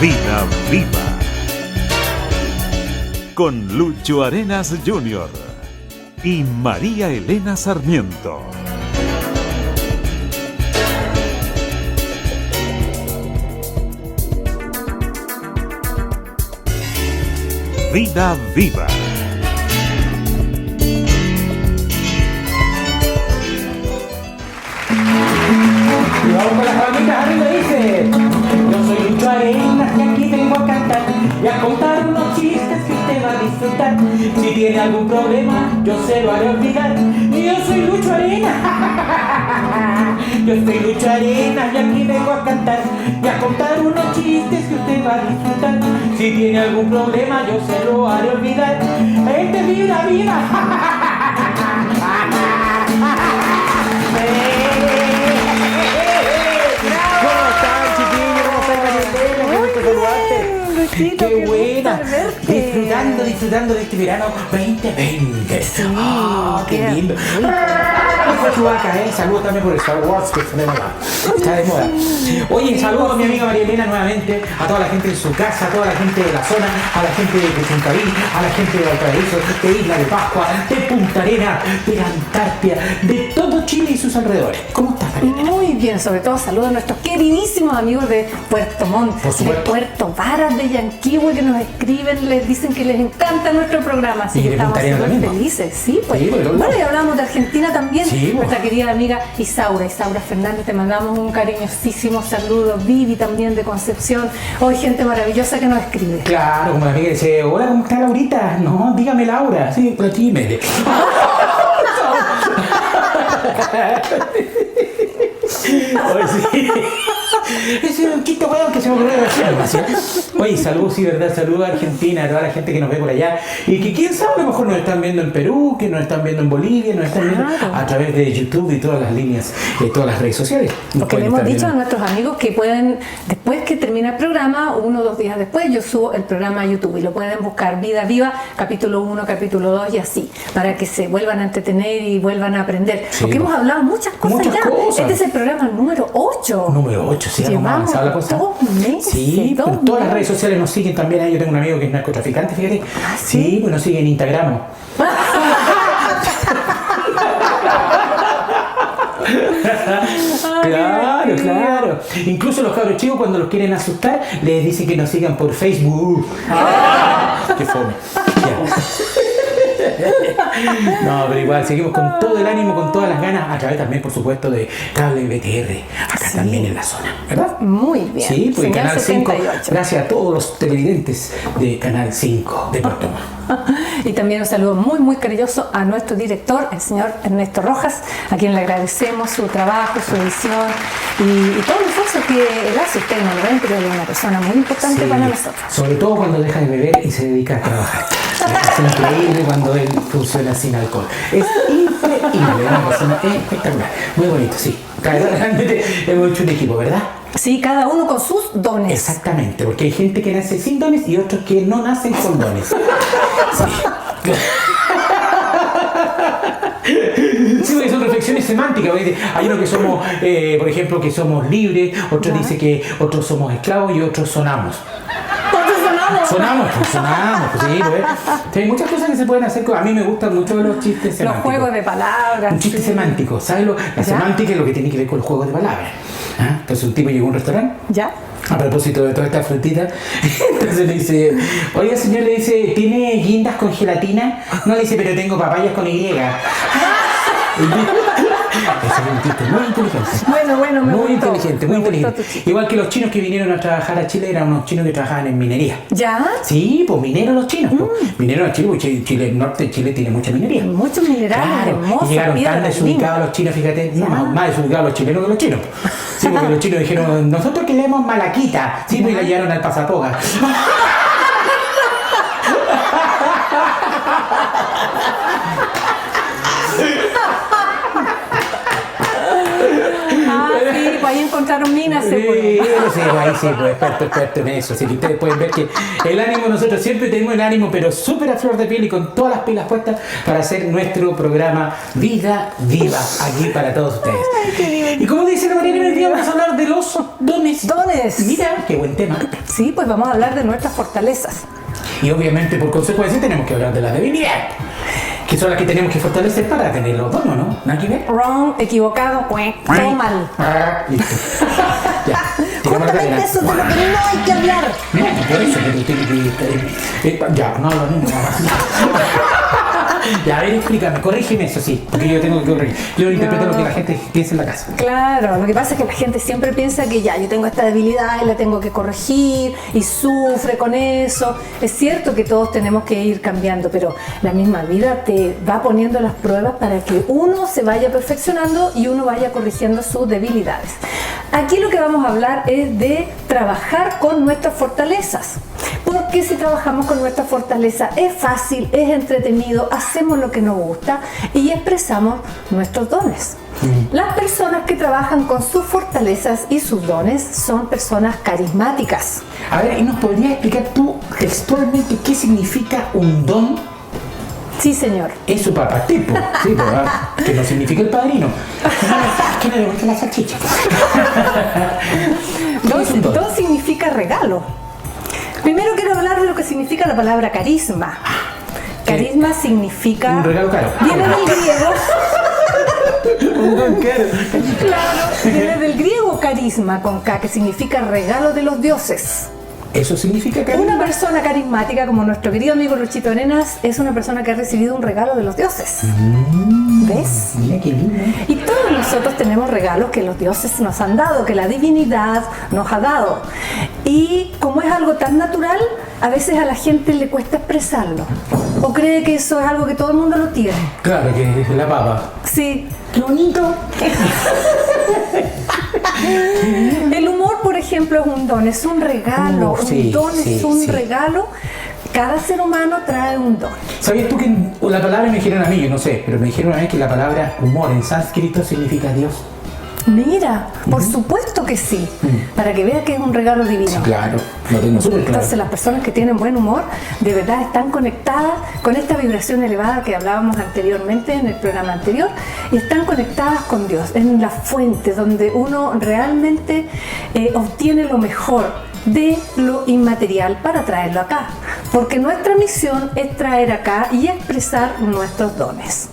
Vida Viva. Con Lucho Arenas Jr. y María Elena Sarmiento. Vida Viva. Y vamos con las palmitas arriba, dice: yo soy Lucho Arenas y aquí vengo a cantar y a contar unos chistes que usted va a disfrutar. Si tiene algún problema, yo se lo haré olvidar. Y yo soy Lucho Arenas. Yo soy Lucho Arenas y aquí vengo a cantar y a contar unos chistes que usted va a disfrutar. Si tiene algún problema, yo se lo haré olvidar. Este Vida Viva. ¿Cómo están, chiquillos? ¿Cómo están, Marielena? Qué gusto saludarte. Luchito, Qué buena. verte. Disfrutando de este verano 2020. Sí, Qué lindo. Fue Chewbacca, saludos también por el Star Wars, que está de moda. Oye, saludos a mi amiga María Elena nuevamente, a toda la gente en su casa, a toda la gente de la zona, a la gente de Puntarí, a la gente de Valparaíso, de Isla de Pascua, de Punta Arenas, de la Antártida, de todo Chile y sus alrededores. ¿Cómo estás, María Elena? Muy bien, sobre todo saludos a nuestros queridísimos amigos de Puerto Montt, Por de supuesto. Puerto Varas, de Yanquihue, que nos escriben, les dicen que les encanta nuestro programa, así Y que de estamos Punta Arenas súper también, ¿no? felices, sí, pues. Sí, pues, Bueno, y hablamos de Argentina también, Sí, pues. nuestra querida amiga Isaura Fernández, te mandamos un cariñosísimo saludo, Vivi también de Concepción, hoy gente maravillosa que nos escribe. Claro, como la amiga dice: hola, ¿cómo está Laurita? No, dígame Laura. Sí, pero dime. Oye, sí. Ese es un chiste weón que se me ocurrió recién. Oye, saludos, sí, verdad, saludos a Argentina, a toda la gente que nos ve por allá. Y que quién sabe, a lo mejor nos están viendo en Perú, que nos están viendo en Bolivia, nos están viendo a través de YouTube y todas las líneas, todas las redes sociales. Nos Porque le pueden hemos estar dicho a viendo. nuestros amigos que pueden, después que termina el programa, 1 o 2 días después, yo subo el programa a YouTube y lo pueden buscar Vida Viva, capítulo 1, capítulo 2 y así, para que se vuelvan a entretener y vuelvan a aprender. Sí, Porque pues. hemos hablado muchas cosas Muchas ya. cosas. Este es el programa número 8. Número 8, sí, vamos a avanzar la cosa. 2 meses. Sí, dos en todas las redes meses. sociales nos siguen también. Yo tengo un amigo que es narcotraficante, fíjate. ¿Ah, sí? Pues nos sigue en Instagram. Claro, claro. Incluso los cabros chicos, cuando los quieren asustar, les dicen que nos sigan por Facebook. ¡Qué fome! Ya. No, pero igual, seguimos con todo el ánimo, con todas las ganas, a través también, por supuesto, de Cable BTR, acá Sí. también en la zona, ¿verdad? Muy bien. Sí, pues Señal Canal 5, 78. gracias a todos los televidentes de Canal 5 de Puerto Montt. Y también un saludo muy, muy cariñoso a nuestro director, el señor Ernesto Rojas, a quien le agradecemos su trabajo, su edición y todo el esfuerzo que él hace. Ustedes no lo ven, pero él es una persona muy importante Sí, para nosotros. sobre todo cuando deja de beber y se dedica a trabajar. Es increíble cuando él funciona sin alcohol. Es increíble, una persona espectacular. Muy bonito, sí. Realmente hemos hecho un equipo, ¿verdad? Sí, cada uno con sus dones. Exactamente, porque hay gente que nace sin dones y otros que no nacen con dones. Sí. Sí, porque son reflexiones semánticas. Porque hay uno que somos, por ejemplo, que somos libres, otro dice que otros somos esclavos y otros sonamos. ¿Cuántos sonamos? Sonamos, pues sí, pues. Hay muchas cosas que se pueden hacer. A mí me gustan mucho los chistes Los semánticos. juegos de palabras. Un chiste sí. semántico, ¿sabes? La semántica es lo que tiene que ver con los juegos de palabras. ¿Ah? Entonces un tipo llegó a un restaurante. ¿Ya? A propósito de toda esta frutita, entonces le dice: oiga señor, le dice, ¿tiene guindas con gelatina? No, le dice, pero tengo papayas con Y. Ese es un chiste muy inteligente. Bueno, me Muy gustó. inteligente, muy Me gustó inteligente. tu chiste. Igual que los chinos que vinieron a trabajar a Chile, eran unos chinos que trabajaban en minería. ¿Ya? Sí, pues mineros los chinos. Pues. Mineros a Chile, porque Chile, el norte de Chile tiene mucha minería. Muchos minerales, Claro, hermosos, y llegaron tan piedras desubicados lindas. los chinos, fíjate, no, más desubicados los chilenos que los chinos. Sí, porque los chinos dijeron: nosotros queremos malaquita. Sí, pues y la llevaron al pasapoga. Ah, sí, pues ahí encontraron minas, seguro. Sí, ahí sí, pues, experto en eso. Así que ustedes pueden ver que el ánimo, nosotros siempre tenemos el ánimo, pero súper a flor de piel y con todas las pilas puestas para hacer nuestro programa Vida Viva, aquí para todos ustedes. Y como dice la Mariana, hoy día vamos a hablar de los dones. Dones. Mira, qué buen tema. Sí, pues vamos a hablar de nuestras fortalezas. Y obviamente, por consecuencia, tenemos que hablar de las debilidades, que son las que tenemos que fortalecer para tener los dones, ¿no? ¿Nada que ver? Wrong, equivocado, todo mal. Listo. Ya. tiramos la Justamente cadena. eso es de lo que no hay que hablar. No, por eso, pero tiene que... ya, no, ya, a ver, explícame, corrígeme eso, sí, porque yo tengo que corregir. Yo interpreto lo que la gente piensa en la casa. Claro, lo que pasa es que la gente siempre piensa que ya, yo tengo esta debilidad y la tengo que corregir y sufre con eso. Es cierto que todos tenemos que ir cambiando, pero la misma vida te va poniendo las pruebas para que uno se vaya perfeccionando y uno vaya corrigiendo sus debilidades. Aquí lo que vamos a hablar es de trabajar con nuestras fortalezas. Porque si trabajamos con nuestra fortaleza es fácil, es entretenido, hacemos lo que nos gusta y expresamos nuestros dones. Las personas que trabajan con sus fortalezas y sus dones son personas carismáticas. A ver, ¿y nos podrías explicar tú textualmente qué significa un don? Sí, señor. Es su papá tipo, sí, ¿verdad? Que no significa el padrino. ¿Qué no le gusta la salchicha? ¿Qué es un don? Don significa regalo. Primero quiero hablar de lo que significa la palabra carisma. Carisma significa... Un regalo caro. Viene del griego. Un don caro. Claro, viene del griego carisma con K, que significa regalo de los dioses. ¿Eso significa que Una persona carismática, como nuestro querido amigo Luchito Arenas, es una persona que ha recibido un regalo de los dioses. ¿Ves? Mira qué lindo. Y todos nosotros tenemos regalos que los dioses nos han dado, que la divinidad nos ha dado. Y como es algo tan natural, a veces a la gente le cuesta expresarlo. O cree que eso es algo que todo el mundo lo tiene. Claro, que es la papa. Sí. ¡Qué bonito! El humor, por ejemplo, es un don, es un regalo. Sí, un don sí, es un sí. regalo. Cada ser humano trae un don. ¿Sabías tú que la palabra me dijeron a mí, yo no sé, pero me dijeron una vez que la palabra humor en sánscrito significa Dios? Mira, por supuesto que sí, para que veas que es un regalo divino. Claro, lo tengo súper claro. Entonces las personas que tienen buen humor de verdad están conectadas con esta vibración elevada que hablábamos anteriormente en el programa anterior y están conectadas con Dios, en la fuente donde uno realmente obtiene lo mejor de lo inmaterial para traerlo acá, porque nuestra misión es traer acá y expresar nuestros dones.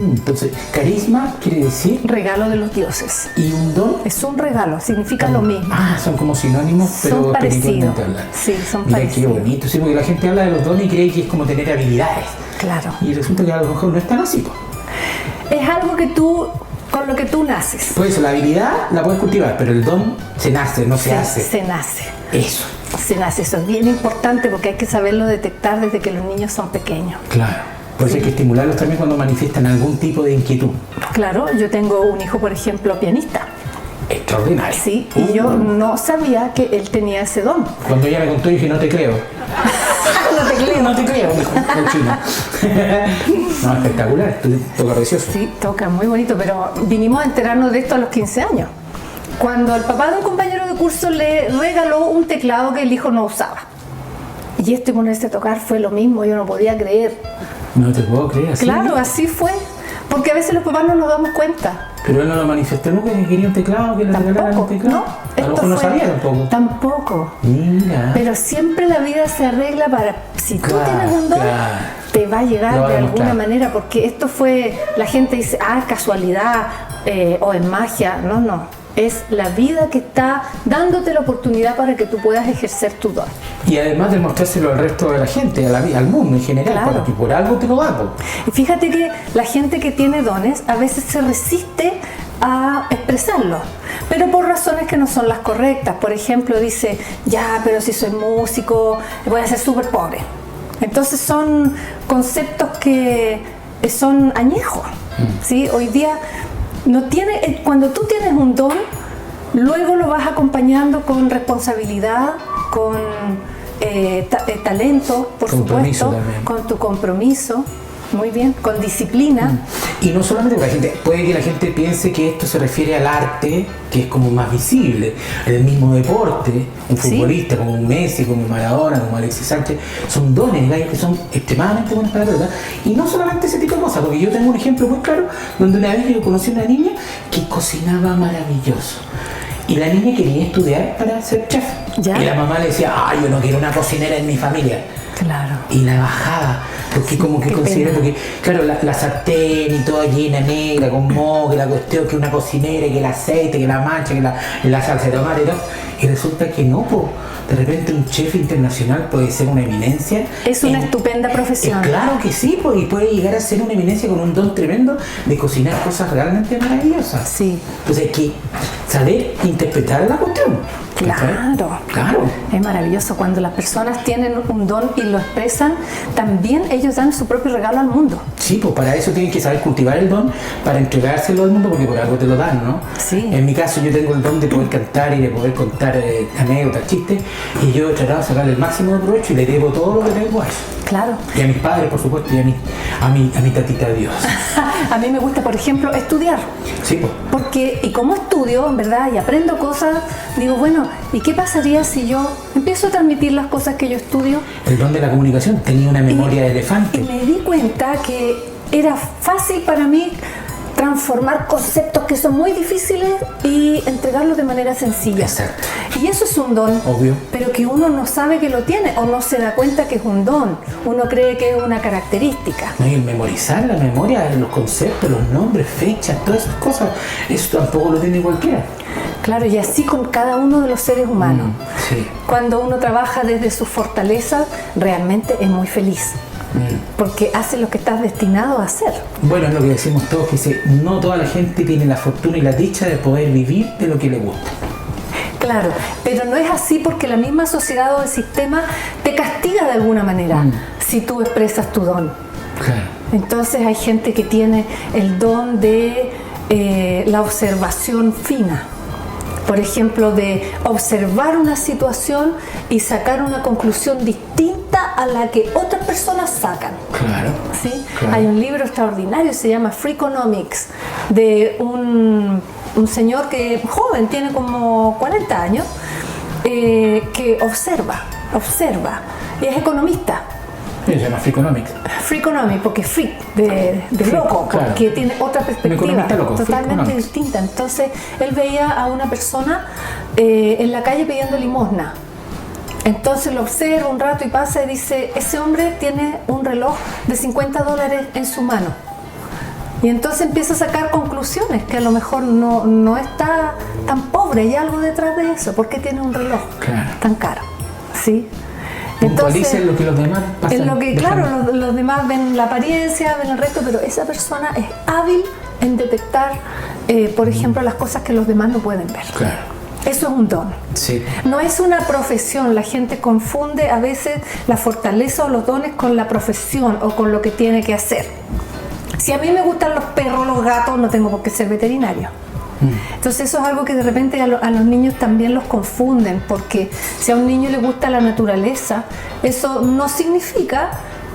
Entonces, carisma quiere decir Regalo de los dioses. y un don. Es un regalo, significa lo mismo. Ah, son como sinónimos, pero Son parecidos. espiritualmente hablando. Sí, son Mira, parecidos. qué bonito, sí, porque la gente habla de los dones y cree que es como tener habilidades. Claro. Y resulta que a lo mejor no es tan así, pues. Es algo que tú, con lo que tú naces. Pues la habilidad la puedes cultivar, pero el don se nace, no se hace. Se nace. Eso, Se nace. Eso es bien importante porque hay que saberlo detectar desde que los niños son pequeños. claro. Por eso hay que estimularlos también cuando manifiestan algún tipo de inquietud. Claro, yo tengo un hijo, por ejemplo, pianista. Extraordinario. Sí, y yo no sabía que él tenía ese don. Cuando ella me contó, dije, no te creo. No te creo. No te creo, dijo el chino. No, espectacular, toca precioso. Sí, toca muy bonito, pero vinimos a enterarnos de esto a los 15 años. Cuando el papá de un compañero de curso le regaló un teclado que el hijo no usaba. Y esto y ponerse a tocar fue lo mismo, yo no podía creer. No te puedo creer, así. Claro, así fue. Porque a veces los papás no nos damos cuenta. Pero él no lo manifestó nunca que quería un teclado, que le regalaran un Tampoco, teclado. ¿no? A lo mejor no sabía tampoco. Tampoco. Mira. Pero siempre la vida se arregla para, si tú Claro, tienes un don, claro. te va a llegar Lo va a de demostrar. alguna manera, porque esto fue, la gente dice, casualidad o es magia. No, no. Es la vida que está dándote la oportunidad para que tú puedas ejercer tu don. Y además de mostrárselo al resto de la gente, al mundo en general, Claro. porque por algo te lo da, po. Y fíjate que la gente que tiene dones a veces se resiste a expresarlo, pero por razones que no son las correctas. Por ejemplo, dice, ya, pero si soy músico, voy a ser súper pobre. Entonces son conceptos que son añejos. ¿Sí? Hoy día no tiene, cuando tú tienes un don, luego lo vas acompañando con responsabilidad, con talento, por Compromiso supuesto, también. con tu compromiso. muy bien, con disciplina. Y no solamente porque puede que la gente piense que esto se refiere al arte, que es como más visible, en el mismo deporte, un futbolista como un Messi, como un Maradona, como Alexis Sánchez, son dones, gallos que son extremadamente buenos para la pelota. Y no solamente ese tipo de cosas, porque yo tengo un ejemplo muy claro, donde una vez yo conocí a una niña que cocinaba maravilloso. Y la niña quería estudiar para ser chef. ¿Ya? Y la mamá le decía, yo no quiero una cocinera en mi familia. Claro. Y la bajaba, porque como que considera, porque claro, la sartén y toda llena negra, con moho, que la cuestión, que una cocinera, que el aceite, que la mancha, que la salsa de tomate y todo. Y resulta que no, po. De repente un chef internacional puede ser una eminencia. Es una estupenda profesión. Claro que sí, pues, y puede llegar a ser una eminencia con un don tremendo de cocinar cosas realmente maravillosas. Sí. Entonces hay que saber interpretar la cuestión. Claro. Claro. Es maravilloso cuando las personas tienen un don y lo expresan, también ellos dan su propio regalo al mundo. Sí, pues para eso tienen que saber cultivar el don, para entregárselo al mundo, porque por algo te lo dan, ¿no? Sí. En mi caso yo tengo el don de poder cantar y de poder contar anécdotas, chistes, y yo he tratado de sacar el máximo de provecho y le debo todo lo que tengo a eso. Claro. Y a mis padres, por supuesto, y a mi tatita Dios. A mí me gusta, por ejemplo, estudiar. Sí, pues. Porque, y como estudio, en verdad, y aprendo cosas, digo, bueno, ¿y qué pasaría si yo empiezo a transmitir las cosas que yo estudio? El don de la comunicación, tenía una memoria de elefante. Y me di cuenta que era fácil para mí transformar conceptos que son muy difíciles y entregarlos de manera sencilla. Exacto. Y eso es un don. Obvio. Pero que uno no sabe que lo tiene o no se da cuenta que es un don. Uno cree que es una característica. No, y el memorizar la memoria, los conceptos, los nombres, fechas, todas esas cosas, eso tampoco lo tiene cualquiera. Claro, y así con cada uno de los seres humanos. Sí. Cuando uno trabaja desde su fortaleza, realmente es muy feliz. Porque hace lo que estás destinado a hacer. Bueno, es lo que decimos todos, que dice, no toda la gente tiene la fortuna y la dicha de poder vivir de lo que le gusta. Claro, pero no es así porque la misma sociedad o el sistema te castiga de alguna manera si tú expresas tu don. Claro. Entonces hay gente que tiene el don de la observación fina. Por ejemplo, de observar una situación y sacar una conclusión distinta a la que otras personas sacan. Claro. ¿Sí? Claro. Hay un libro extraordinario, se llama Freakonomics, de un señor que joven, tiene como 40 años, que observa, y es economista. Se llama Freakonomics. Freakonomics, porque freak, de loco, claro. porque tiene otra perspectiva economista loco, totalmente Freakonomics. distinta. Entonces, él veía a una persona en la calle pidiendo limosna. Entonces lo observa un rato y pasa y dice, ese hombre tiene un reloj de $50 en su mano. Y entonces empieza a sacar conclusiones, que a lo mejor no está tan pobre, hay algo detrás de eso. ¿Por qué tiene un reloj tan caro? ¿Sí? Puntualicen lo que los demás pasan. En lo que, claro, los demás ven la apariencia, ven el resto, pero esa persona es hábil en detectar, por ejemplo, las cosas que los demás no pueden ver. Claro. Eso es un don. Sí. No es una profesión. La gente confunde a veces la fortaleza o los dones con la profesión o con lo que tiene que hacer. Si a mí me gustan los perros, los gatos, no tengo por qué ser veterinario. Entonces eso es algo que de repente a los niños también los confunden, porque si a un niño le gusta la naturaleza, eso no significa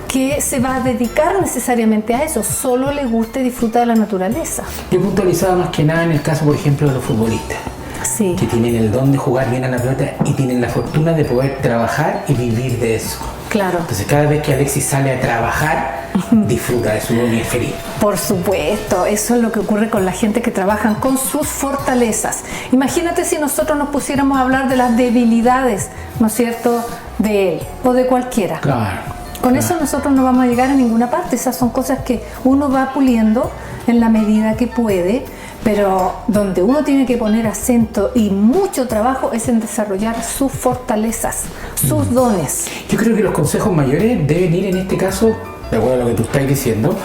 que se va a dedicar necesariamente a eso, solo le gusta y disfruta de la naturaleza. Yo puntualizaba más que nada en el caso, por ejemplo, de los futbolistas. Sí. Que tienen el don de jugar bien a la pelota y tienen la fortuna de poder trabajar y vivir de eso. Claro. Entonces cada vez que Alexis sale a trabajar, disfruta de su don y es feliz. Por supuesto, eso es lo que ocurre con la gente que trabajan con sus fortalezas. Imagínate si nosotros nos pusiéramos a hablar de las debilidades, ¿no es cierto?, de él o de cualquiera. Claro. Con eso nosotros no vamos a llegar a ninguna parte. Esas son cosas que uno va puliendo en la medida que puede, pero donde uno tiene que poner acento y mucho trabajo es en desarrollar sus fortalezas, sus dones. Yo creo que los consejos mayores deben ir en este caso, de acuerdo a lo que tú estás diciendo,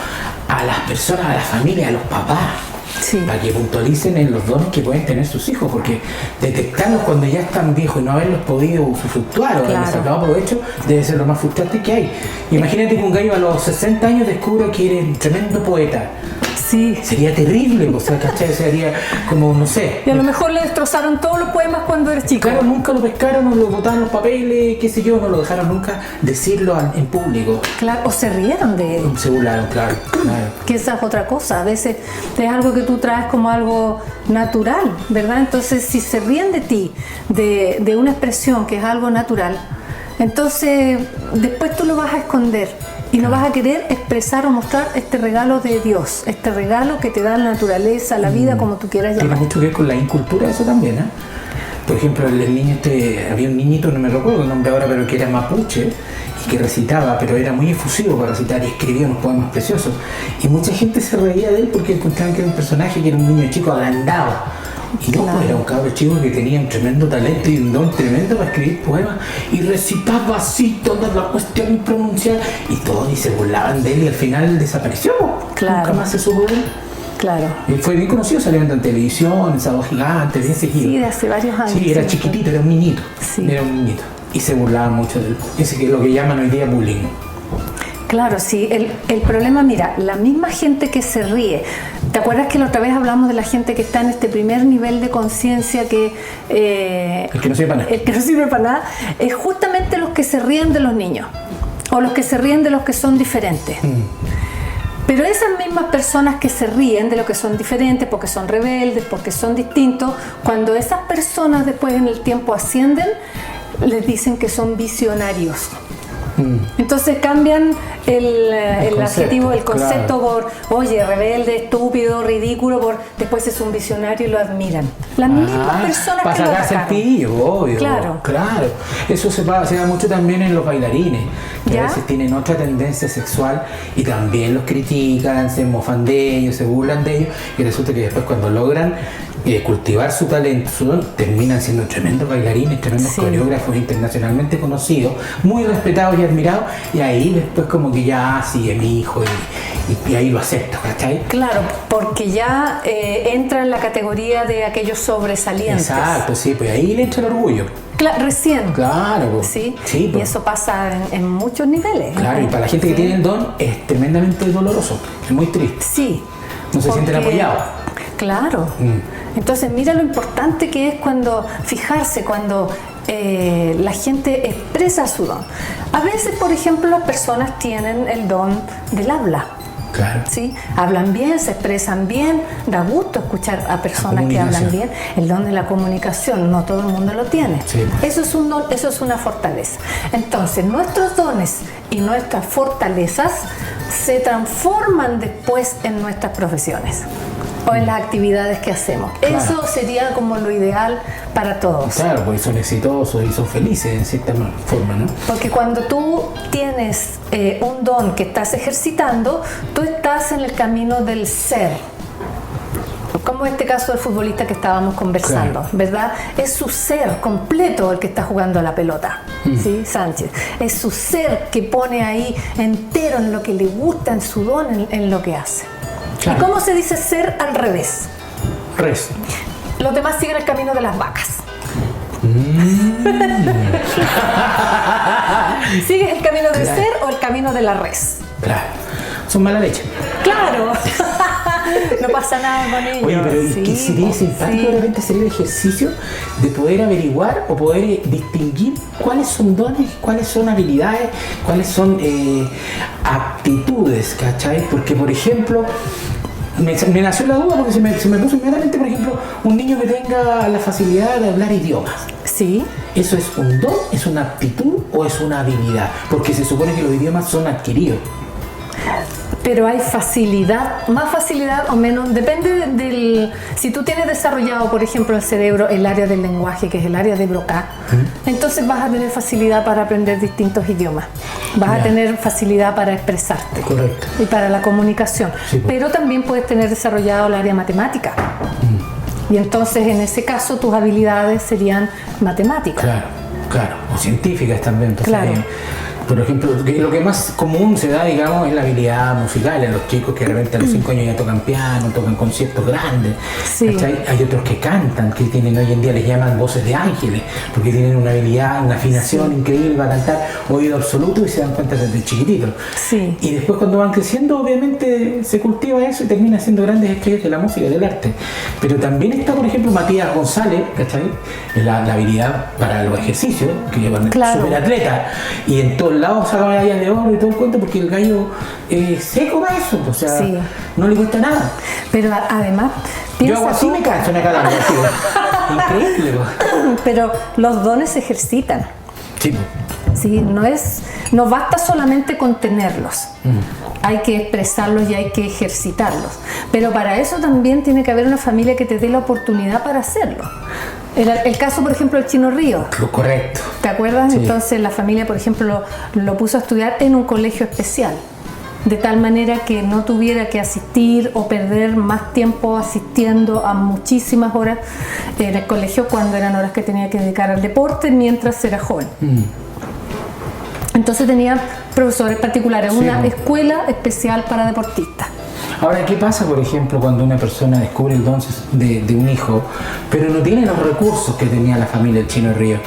a las personas, a la familia, a los papás. Sí. Para que puntualicen en los dones que pueden tener sus hijos, porque detectarlos cuando ya están viejos y no haberlos podido usufructuar o haberles sacado provecho debe ser lo más frustrante que hay. Imagínate que un gallo a los 60 años descubre que eres un tremendo poeta. Sí. Sería terrible, o sea, ¿cachai? Sería como, no sé. Y a lo mejor le destrozaron todos los poemas cuando eres chico. Claro, nunca lo pescaron, no lo botaron los papeles, qué sé yo, no lo dejaron nunca decirlo en público. Claro, o se rieron de él. Se burlaron, claro. Que esa es otra cosa. A veces es algo que tú traes como algo natural, ¿verdad? Entonces, si se ríen de ti, de una expresión que es algo natural, entonces después tú lo vas a esconder y no vas a querer expresar o mostrar este regalo de Dios, este regalo que te da la naturaleza, la vida, como tú quieras Tiene llamar. mucho que ver con la incultura eso también, ¿eh? Por ejemplo, el niño había un niñito, no me recuerdo el nombre ahora, pero que era mapuche y que recitaba, pero era muy efusivo para recitar y escribía unos poemas preciosos. Y mucha gente se reía de él porque encontraban que era un personaje, que era un niño chico agrandado. Y no, pues era un cabro chico que tenía un tremendo talento y un don tremendo para escribir poemas y recitaba así toda la cuestión pronunciada y todos y se burlaban de él y al final desapareció. Claro. Nunca más se supo de él. Claro. Y fue bien conocido, salió en televisión, en Sábado Gigante, bien seguido. Sí, de hace varios años. Sí, era chiquitito, era un niñito. Sí. Era un niñito. Y se burlaban mucho de él. Ese que es lo que llaman hoy día bullying. Claro, sí. El problema, mira, la misma gente que se ríe. ¿Te acuerdas que la otra vez hablamos de la gente que está en este primer nivel de conciencia que... El que no sirve para nada. El que no sirve para nada. Es justamente los que se ríen de los niños. O los que se ríen de los que son diferentes. Pero esas mismas personas que se ríen de lo que son diferentes, porque son rebeldes, porque son distintos, cuando esas personas después en el tiempo ascienden, les dicen que son visionarios. Entonces cambian el adjetivo, el concepto, claro, por, oye, rebelde, estúpido, ridículo, por después es un visionario y lo admiran. Las mismas personas para que lo sacarse el atacaron. pillo, obvio. Claro. Claro. Eso se da mucho también en los bailarines, que ¿Ya? a veces tienen otra tendencia sexual y también los critican, se mofan de ellos, se burlan de ellos y resulta que después cuando logran cultivar su talento, su don, terminan siendo tremendos bailarines, tremendos coreógrafos internacionalmente conocidos, muy respetados y admirados, y ahí después como que ya sigue mi hijo y ahí lo acepto, ¿cachai? Claro, porque ya entra en la categoría de aquellos sobresalientes. Exacto, sí, pues ahí le entra el orgullo. Recién. Claro, pues. Sí, Sí, y pues. eso pasa en muchos niveles. Claro, y para la gente que tiene el don es tremendamente doloroso, es muy triste. Sí. No se sienten apoyados. Claro. Entonces mira lo importante que es fijarse cuando la gente expresa su don. A veces, por ejemplo, las personas tienen el don del habla. Claro. ¿Sí? Hablan bien, se expresan bien, da gusto escuchar a personas que hablan bien. El don de la comunicación, no todo el mundo lo tiene. Sí. Eso es un don, eso es una fortaleza. Entonces, nuestros dones y nuestras fortalezas se transforman después en nuestras profesiones o en las actividades que hacemos. Claro. Eso sería como lo ideal para todos. Claro, porque son exitosos y son felices en cierta forma, ¿no? Porque cuando tú tienes un don que estás ejercitando, tú estás en el camino del ser. Como este caso del futbolista que estábamos conversando, Claro. ¿verdad? Es su ser completo el que está jugando a la pelota, ¿sí? Sánchez. Es su ser que pone ahí entero en lo que le gusta, en su don, en lo que hace. Claro. ¿Y cómo se dice ser al revés? Res. Los demás siguen el camino de las vacas. ¿Sigues el camino del Claro. ser o el camino de la res? Claro. Son mala leche. ¡Claro! No pasa nada con ellos. Oye, pero ¿y qué sería simpático de repente sería el ejercicio de poder averiguar o poder distinguir cuáles son dones, cuáles son habilidades, cuáles son aptitudes, ¿cachai? Porque, por ejemplo, me nació la duda porque se me puso inmediatamente, por ejemplo, un niño que tenga la facilidad de hablar idiomas. Sí. ¿Eso es un don, es una aptitud o es una habilidad? Porque se supone que los idiomas son adquiridos. Pero hay facilidad, más facilidad o menos, depende del... Si tú tienes desarrollado, por ejemplo, el cerebro, el área del lenguaje, que es el área de Broca, entonces vas a tener facilidad para aprender distintos idiomas. Vas a tener facilidad para expresarte. Correcto. Y para la comunicación. Sí, pues. Pero también puedes tener desarrollado el área matemática. Y entonces, en ese caso, tus habilidades serían matemáticas. Claro, claro. O científicas también. Entonces, Claro. Por ejemplo, lo que más común se da, digamos, es la habilidad musical en los chicos que de repente a los 5 años ya tocan piano, tocan conciertos grandes. Sí. ¿Cachai? Hay otros que cantan, que tienen hoy en día, les llaman voces de ángeles, porque tienen una habilidad, una afinación increíble para cantar, oído absoluto, y se dan cuenta desde chiquititos. Sí. Y después cuando van creciendo, obviamente se cultiva eso y terminan siendo grandes estrellas de la música y del arte. Pero también está, por ejemplo, Matías González, ¿cachai? La habilidad para los ejercicios, que llevan Claro. superatleta, y en todos lados saca medallas de oro y todo el cuento, porque el gallo es seco para eso, o sea, Sí. no le cuesta nada. Pero además, Yo piensa hago así, tú- me canso, me calambre, así, increíble, pues. pero los dones se ejercitan. Sí, pues. ¿Sí? No basta solamente con tenerlos, hay que expresarlos y hay que ejercitarlos. Pero para eso también tiene que haber una familia que te dé la oportunidad para hacerlo. El caso, por ejemplo, del Chino Río. Lo correcto. ¿Te acuerdas? Sí. Entonces la familia, por ejemplo, lo puso a estudiar en un colegio especial, de tal manera que no tuviera que asistir o perder más tiempo asistiendo a muchísimas horas en el colegio cuando eran horas que tenía que dedicar al deporte mientras era joven. Entonces tenía profesores particulares, Sí, una ¿no? escuela especial para deportistas. Ahora, ¿qué pasa, por ejemplo, cuando una persona descubre el don de un hijo, pero no tiene los recursos que tenía la familia del Chino Río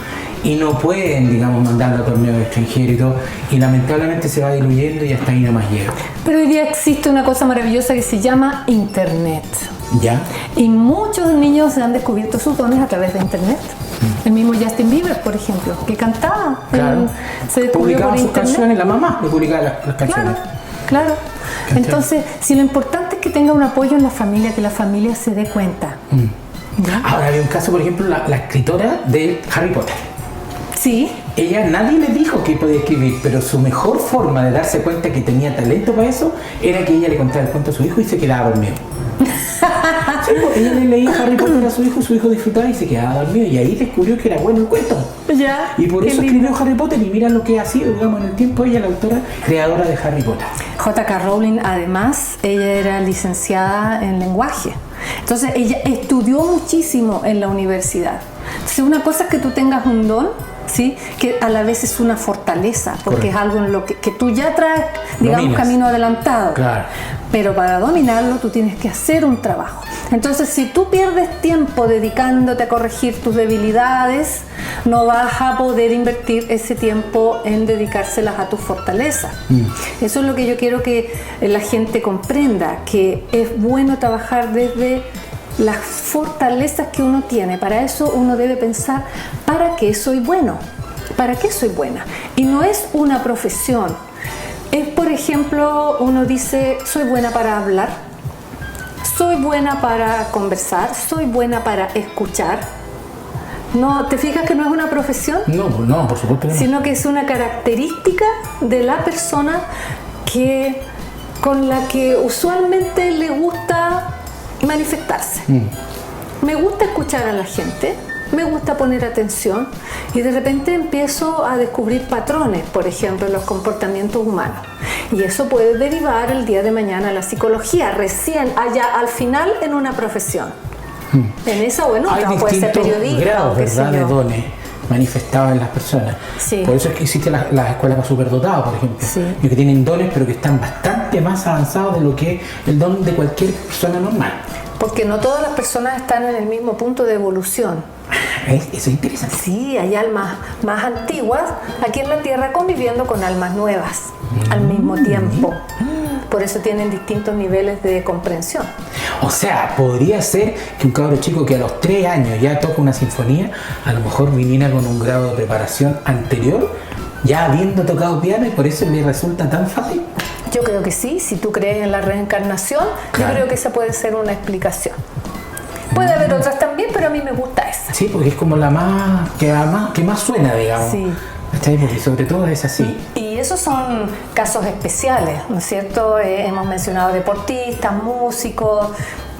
y no pueden, digamos, mandarlo a torneos extranjeros y todo, y lamentablemente se va diluyendo y hasta ahí nomás llega? Pero hoy día existe una cosa maravillosa que se llama Internet. ¿Ya? Y muchos niños han descubierto sus dones a través de Internet. El mismo Justin Bieber, por ejemplo, que cantaba, Claro. se descubrió Publicaba por sus Internet. canciones, la mamá le publicaba las Claro, canciones. claro. ¿Cachai? Entonces, si lo importante es que tenga un apoyo en la familia, que la familia se dé cuenta. ¿Ya? Ahora, había un caso, por ejemplo, la escritora de Harry Potter. Sí, Ella, nadie le dijo que podía escribir, pero su mejor forma de darse cuenta que tenía talento para eso era que ella le contaba el cuento a su hijo y se quedaba dormido. Sí, pues, ella le leía Harry Potter a su hijo disfrutaba y se quedaba dormido, y ahí descubrió que era bueno el cuento. ya. Y por qué eso lindo. escribió Harry Potter, y mira lo que ha sido, digamos, en el tiempo, ella, la autora creadora de Harry Potter. J.K. Rowling, además, ella era licenciada en lenguaje. Entonces, ella estudió muchísimo en la universidad. Entonces, una cosa es que tú tengas un don, ¿sí? Que a la vez es una fortaleza, porque Correcto. es algo en lo que tú ya traes, digamos, Dominas. camino adelantado. Claro. Pero para dominarlo tú tienes que hacer un trabajo. Entonces, si tú pierdes tiempo dedicándote a corregir tus debilidades, no vas a poder invertir ese tiempo en dedicárselas a tus fortalezas. Eso es lo que yo quiero que la gente comprenda, que es bueno trabajar desde las fortalezas que uno tiene. Para eso uno debe pensar, ¿para qué soy bueno? ¿Para qué soy buena? Y no es una profesión. Es, por ejemplo, uno dice, soy buena para hablar, soy buena para conversar, soy buena para escuchar. No, ¿te fijas que no es una profesión? No, por supuesto que no. Sino que es una característica de la persona con la que usualmente le gusta manifestarse. Me gusta escuchar a la gente, me gusta poner atención, y de repente empiezo a descubrir patrones, por ejemplo, en los comportamientos humanos. Y eso puede derivar el día de mañana a la psicología, recién allá al final en una profesión. En esa o en Hay otra, puede ser distintos periodista grados, o qué sé ¿verdad?, de yo. dones manifestados en las personas. Sí. Por eso es que existen las escuelas para superdotados, por ejemplo, Sí. y que tienen dones, pero que están bastante más avanzados de lo que es el don de cualquier persona normal. Porque no todas las personas están en el mismo punto de evolución. Eso es interesante. Sí, hay almas más antiguas aquí en la Tierra conviviendo con almas nuevas al mismo tiempo. Por eso tienen distintos niveles de comprensión. O sea, podría ser que un cabro chico que a los 3 años ya toca una sinfonía, a lo mejor viniera con un grado de preparación anterior, ya habiendo tocado piano, y por eso le resulta tan fácil. Yo creo que sí, si tú crees en la reencarnación, Claro. yo creo que esa puede ser una explicación. Puede haber otras también, pero a mí me gusta esa. Sí, porque es como la que más suena, digamos. Sí. ¿Cachai? Porque sobre todo es así. Y esos son casos especiales, ¿no es cierto? Hemos mencionado deportistas, músicos,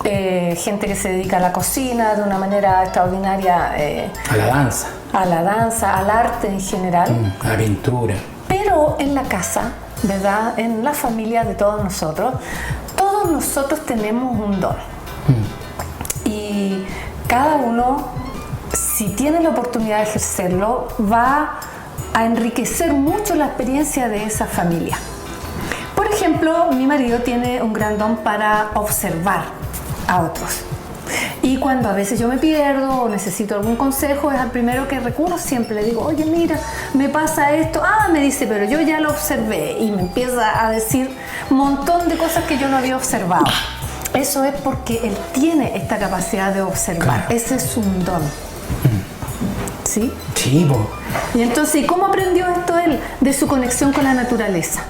gente que se dedica a la cocina de una manera extraordinaria, A la danza, a la danza, al arte en general. a la pintura. Pero en la casa, ¿verdad? En la familia de todos nosotros tenemos un don. Y cada uno, si tiene la oportunidad de ejercerlo, va a enriquecer mucho la experiencia de esa familia. Por ejemplo, mi marido tiene un gran don para observar a otros. Y cuando a veces yo me pierdo o necesito algún consejo, es al primero que recurro siempre. Le digo, oye, mira, me pasa esto. Ah, me dice, pero yo ya lo observé. Y me empieza a decir un montón de cosas que yo no había observado. Eso es porque él tiene esta capacidad de observar. Claro. Ese es un don. ¿Sí? Sí, po. Y entonces, ¿cómo aprendió esto él? De su conexión con la naturaleza.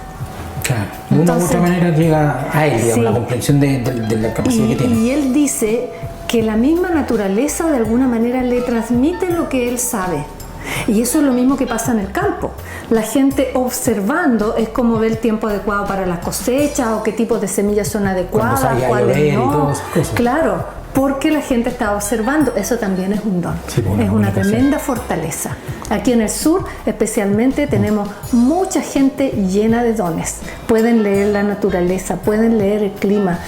Claro. De una u otra manera llega a él, digamos, Sí. la comprensión de la capacidad que tiene. Y él dice que la misma naturaleza de alguna manera le transmite lo que él sabe. Y eso es lo mismo que pasa en el campo. La gente observando es como ve el tiempo adecuado para las cosechas o qué tipos de semillas son adecuadas, Cuando salga a cuáles llover y no. todas esas cosas. Claro, porque la gente está observando. Eso también es un don. Sí, pues, es una comunicación. tremenda fortaleza. Aquí en el sur, especialmente, tenemos mucha gente llena de dones. Pueden leer la naturaleza, pueden leer el clima.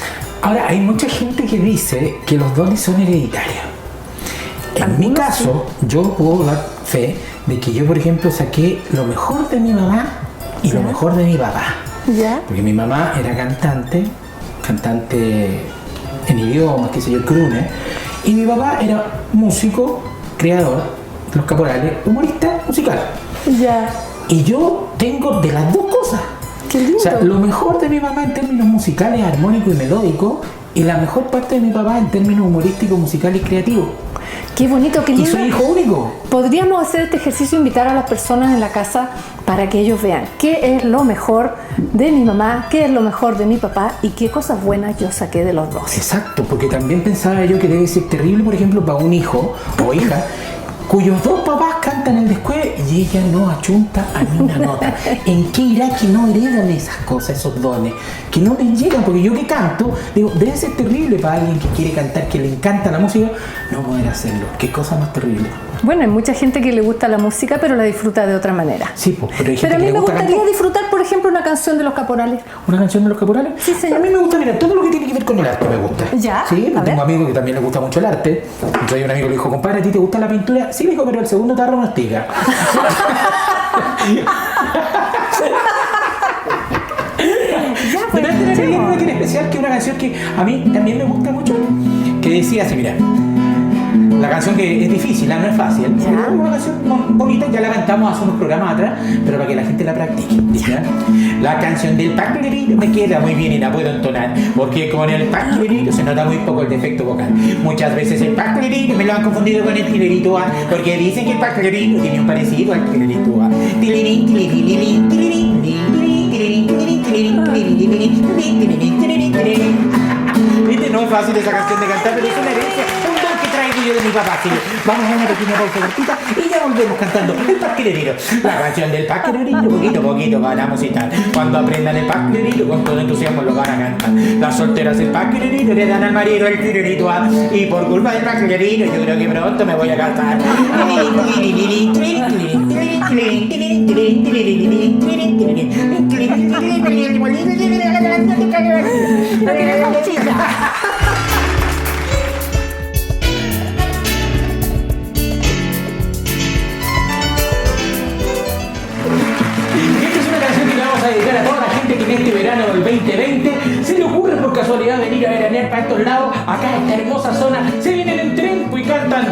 Ahora, hay mucha gente que dice que los dones son hereditarios. En mi Algunos caso, yo puedo dar fe de que yo, por ejemplo, saqué lo mejor de mi mamá y lo mejor de mi papá. ¿Ya? Porque mi mamá era cantante en idiomas, qué sé yo, crooner, y mi papá era músico, creador de los caporales, humorista musical. Ya. Y yo tengo de las dos cosas. Qué lindo. O sea, lo mejor de mi mamá en términos musicales, armónico y melódico, y la mejor parte de mi papá en términos humorístico, musical y creativo. Qué bonito, qué Y lindo. soy hijo único. Podríamos hacer este ejercicio, invitar a las personas en la casa para que ellos vean qué es lo mejor de mi mamá, qué es lo mejor de mi papá y qué cosas buenas yo saqué de los dos. Exacto, porque también pensaba yo que debe ser terrible, por ejemplo, para un hijo o hija cuyos dos papás cantan el descueve y ella no achunta a ni una nota. ¿En qué irá que no heredan esas cosas, esos dones? Que no les llegan, porque yo que canto, digo, debe ser terrible para alguien que quiere cantar, que le encanta la música, no poder hacerlo. Qué cosa más terrible. Bueno, hay mucha gente que le gusta la música, pero la disfruta de otra manera. Sí, pues, pero hay gente Pero a que mí le me gusta gustaría cantar. disfrutar, por ejemplo, una canción de Los Caporales. ¿Una canción de los caporales? Sí, señor. A mí me gusta, mira, todo lo que tiene que ver con el arte me gusta. Ya, Sí, a tengo ver. amigos que también les gusta mucho el arte. Entonces un amigo le dijo, compadre, ¿a ti te gusta la pintura? Sí, le dijo, pero el segundo tarro no estiga. Ya, De verdad, tenía una en especial que una canción que a mí también me gusta mucho, que decía así, mira, la canción que es difícil, no es fácil, Ya. pero es una canción bonita, ya la cantamos hace unos programas atrás, pero para que la gente la practique. ¿Ya? La canción del paquerito me queda muy bien y la puedo entonar, porque con el paquerito se nota muy poco el defecto vocal. Muchas veces el paquerito me lo han confundido con el tilerito A, porque dicen que el paquerito tiene un parecido al tilerito A. Tilirín, tilirirín, tilirín, tilirín, tilirín, tilirín, tilirín, tilirín, tilirín, tilirín, tilirín. Viste, no es fácil esa canción de cantar, pero es una herencia, un don que traigo yo de mi papá. Así que vamos a una pequeña pausa cortita y ya volvemos cantando el paquerito. La canción del paquerito, poquito a poquito van a musicar. Cuando aprendan el paquerito, con todo entusiasmo lo van a cantar. Las solteras del paquerito le dan al marido el tilerito A, y por culpa del paquerito yo creo que pronto me voy a casar. No tiene salchicha. Y esta es una canción que le vamos a dedicar a toda la gente que en este verano del 2020 se le ocurre por casualidad venir a veranear para estos lados, acá a esta hermosa zona, se vienen en tren y cantan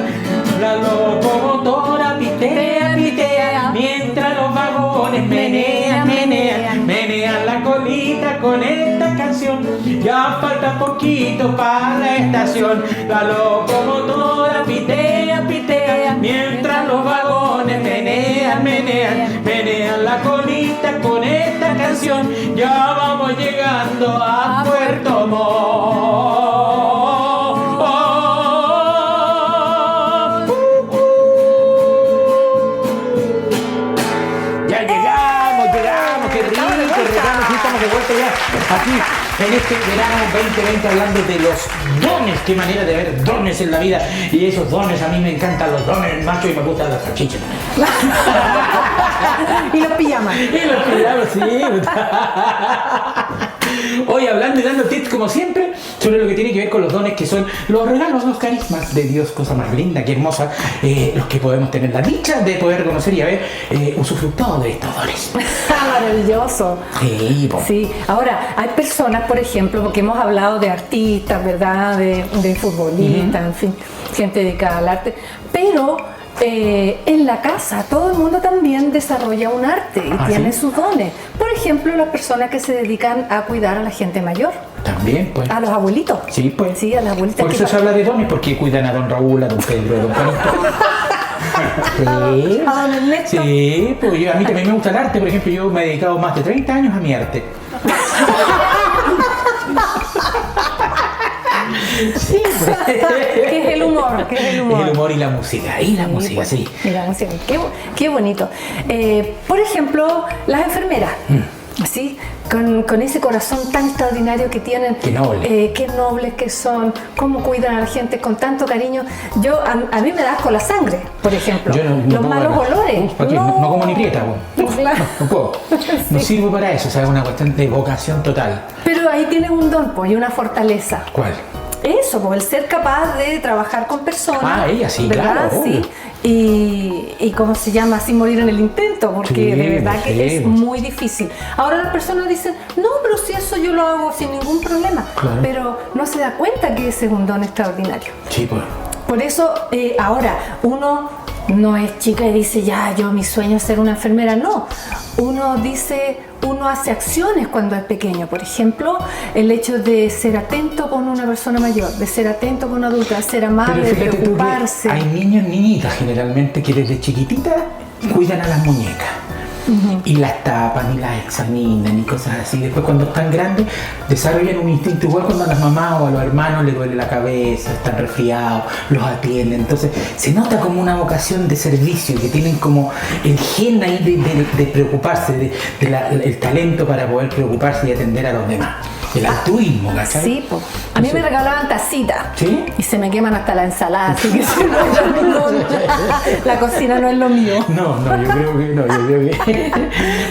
la locomotora pitea, pitea, mientras los vagones menean, menean, menean la colita con esta canción. Ya falta poquito para la estación, la locomotora pitea, pitea, mientras los vagones menean, menean, menean la colita con esta canción. Ya vamos llegando a Puerto Montt. Ya llegamos, qué rico, llegamos, sí, estamos de vuelta ya aquí en este verano 2020 hablando de los dones, qué manera de ver dones en la vida. Y esos dones, a mí me encantan los dones, macho, y me gustan las salchichas también. Y los pijamas. Y los pijamas, sí. Hoy hablando y dando tips como siempre sobre lo que tiene que ver con los dones que son los regalos, los carismas de Dios, cosa más linda, que hermosa, los que podemos tener la dicha de poder reconocer y haber usufructado de estos dones. Maravilloso. Sí, po. Sí, ahora hay personas, por ejemplo, porque hemos hablado de artistas, ¿verdad? De futbolistas, en fin, gente dedicada al arte, pero en la casa todo el mundo también desarrolla un arte y tiene ¿sí? sus dones. Por ejemplo, las personas que se dedican a cuidar a la gente mayor. También, pues. A los abuelitos. Sí, pues. Sí, a las abuelitas. Por eso se habla de dones, porque cuidan a don Raúl, a don Pedro, a don Juanito. Sí. A don Ernesto. Sí, pues a mí también me gusta el arte, por ejemplo, yo me he dedicado más de 30 años a mi arte. Sí, pues. ¿Qué es el humor? ¿Qué es el humor? El humor y la música, música, pues, sí. Y la música, qué bonito. Por ejemplo, las enfermeras. ¿Sí? Con ese corazón tan extraordinario que tienen, Qué noble. qué nobles que son, cómo cuidan a la gente con tanto cariño. A mí me da asco la sangre, por ejemplo, Yo no los puedo malos verlo. olores. ¿Para qué? No como ni prieta, vos. Claro. No puedo. No Sí. sirvo para eso, o sea, es una cuestión de vocación total. Pero ahí tienes un don, pues, y una fortaleza. ¿Cuál? Eso, pues, el ser capaz de trabajar con personas. Ah, ella sí, ¿verdad? claro, Sí. obvio. Y ¿cómo se llama? Sin morir en el intento, porque Sí, de verdad que sí. es muy difícil. Ahora las personas dicen, no, pero si eso yo lo hago sin ningún problema. Claro. Pero no se da cuenta que ese es un don extraordinario. Sí, pues. Por eso, ahora, uno no es chica y dice, ya, mi sueño es ser una enfermera. No, uno hace acciones cuando es pequeño. Por ejemplo, el hecho de ser atento con una persona mayor, de ser atento con un adulto, de ser amable, Pero de fíjate tú que preocuparse. hay niños, niñitas generalmente que desde chiquititas cuidan a las muñecas. Y las tapan y las examinan y cosas así. Después cuando están grandes desarrollan un instinto igual cuando a las mamás o a los hermanos les duele la cabeza, están resfriados, los atienden. Entonces se nota como una vocación de servicio, que tienen como el gen ahí de preocuparse, el talento para poder preocuparse y atender a los demás. El altruismo, ¿cachai? Sí, po. A mí me regalaban tacitas. ¿Sí? Y se me queman hasta la ensalada, así que si no, la cocina no es lo mío. No, yo creo que no, yo creo que...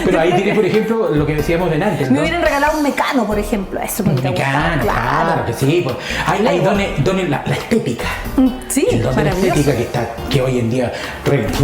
Pero ahí tiene, por ejemplo, lo que decíamos delante, Me ¿no? hubieran regalado un mecano, por ejemplo. Eso me hubiera gustado, Mecano, claro que sí. Pues. Hay dones, la estética. Sí, El don de la maravilloso. estética que hoy en día,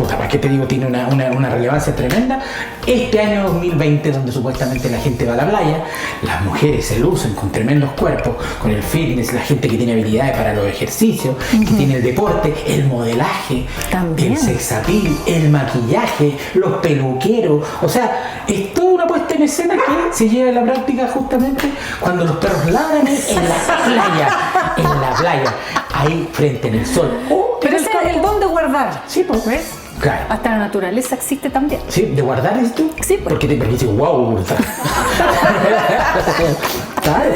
¿para qué te digo? Tiene una relevancia tremenda. Este año 2020, donde supuestamente la gente va a la playa, las mujeres se lucen con tremendos cuerpos, con el fitness, la gente que tiene habilidades para los ejercicios, que tiene el deporte, el modelaje, También. el sex appeal, el maquillaje, los peluqueros. O sea, es toda una puesta en escena que se lleva a la práctica justamente cuando los perros ladran en la playa. En la playa, ahí frente en el sol. Pero ese es el don de guardar. Sí, pues. ¿Ves? Claro. Hasta la naturaleza existe también. Sí, de guardar esto. Sí, pues. Porque te permite, wow, brutal. Claro.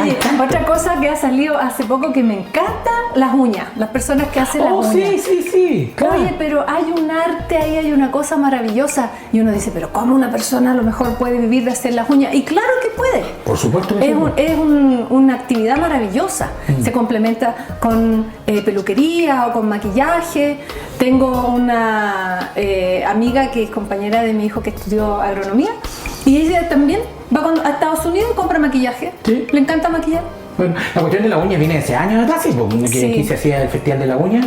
Oye, Ay, otra cosa que ha salido hace poco que me encanta, las uñas. Las personas que hacen las uñas. Sí, claro. Oye, pero hay un arte ahí, hay una cosa maravillosa. Y uno dice, pero ¿cómo una persona a lo mejor puede vivir de hacer las uñas? Y claro que puede. Por supuesto que Es una actividad maravillosa. Se complementa con peluquería o con maquillaje. Tengo una amiga que es compañera de mi hijo que estudió agronomía y ella también va a Estados Unidos y compra maquillaje. Sí. Le encanta maquillar. Bueno, la cuestión de la uña viene de hace años atrás, ¿sí? Porque Sí. aquí se hacía el festival de la uña.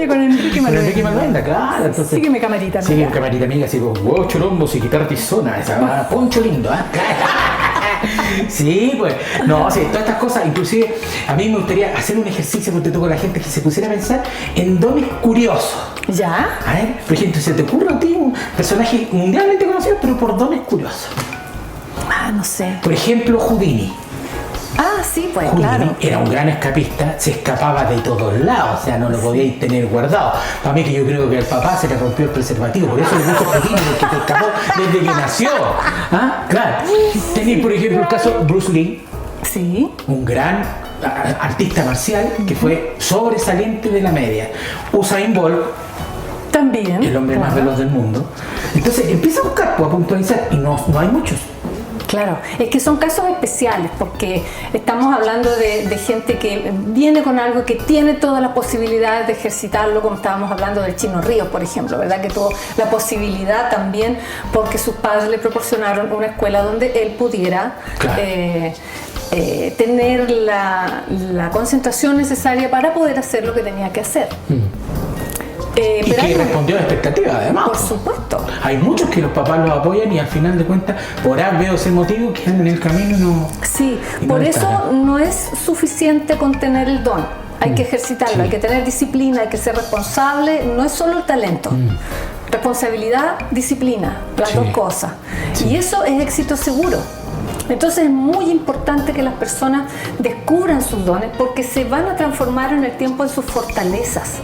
Con Enrique Con Manuel. Enrique Manuel, claro. Entonces, Sígueme, camarita. sí, amiga. camarita amiga, así como, wow, cholombos y quitar tizona, esa va, poncho lindo, ¿ah? Sí, pues, no, sí, todas estas cosas, inclusive a mí me gustaría hacer un ejercicio porque con la gente que se pusiera a pensar en dones curiosos. ¿Ya? A ver, por ejemplo, ¿se te ocurre a ti un personaje mundialmente conocido pero por dones curiosos? Ah, no sé. Por ejemplo, Houdini. Ah, sí, pues, Houdini claro. era un gran escapista, se escapaba de todos lados, o sea, no lo podíais tener guardado. Para mí que yo creo que al papá se le rompió el preservativo, por eso le puso Houdini, porque se escapó desde que nació. ¿Ah? Claro. Tenéis, por ejemplo, el caso de Bruce Lee, Sí. un gran artista marcial que fue sobresaliente de la media. Usain Bolt, También. el hombre más Claro. veloz del mundo. Entonces empieza a buscar, pues, a puntualizar, y no hay muchos. Claro, es que son casos especiales porque estamos hablando de gente que viene con algo que tiene todas las posibilidades de ejercitarlo, como estábamos hablando del Chino Ríos, por ejemplo, ¿verdad? Que tuvo la posibilidad también porque sus padres le proporcionaron una escuela donde él pudiera Claro. tener la concentración necesaria para poder hacer lo que tenía que hacer. Y pero que hay- respondió a expectativas, además. Por supuesto. Hay muchos que los papás los apoyan y al final de cuentas, por A, B o C motivo, quedan en el camino y no... Sí, Y por no eso destacan. no es suficiente con tener el don. Hay que ejercitarlo, sí. hay que tener disciplina, hay que ser responsable. No es solo el talento. Responsabilidad, disciplina, las Sí. dos cosas. Sí. Y eso es éxito seguro. Entonces es muy importante que las personas descubran sus dones porque se van a transformar en el tiempo en sus fortalezas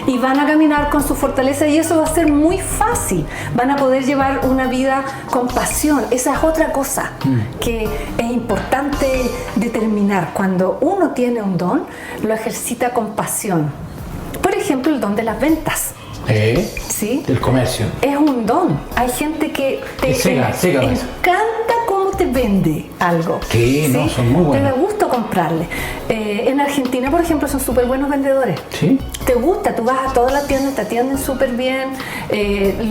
y van a caminar con sus fortalezas y eso va a ser muy fácil. Van a poder llevar una vida con pasión. Esa es otra cosa que es importante determinar. Cuando uno tiene un don, lo ejercita con pasión. Por ejemplo, el don de las ventas. ¿Sí? Del comercio. Es un don. Hay gente que te Es cega con eso. encanta cómo te vende algo. Sí, no, son muy buenos. Te da gusto comprarle. En Argentina, por ejemplo, son súper buenos vendedores. ¿Sí? Te gusta, tú vas a todas las tiendas, te atienden súper bien,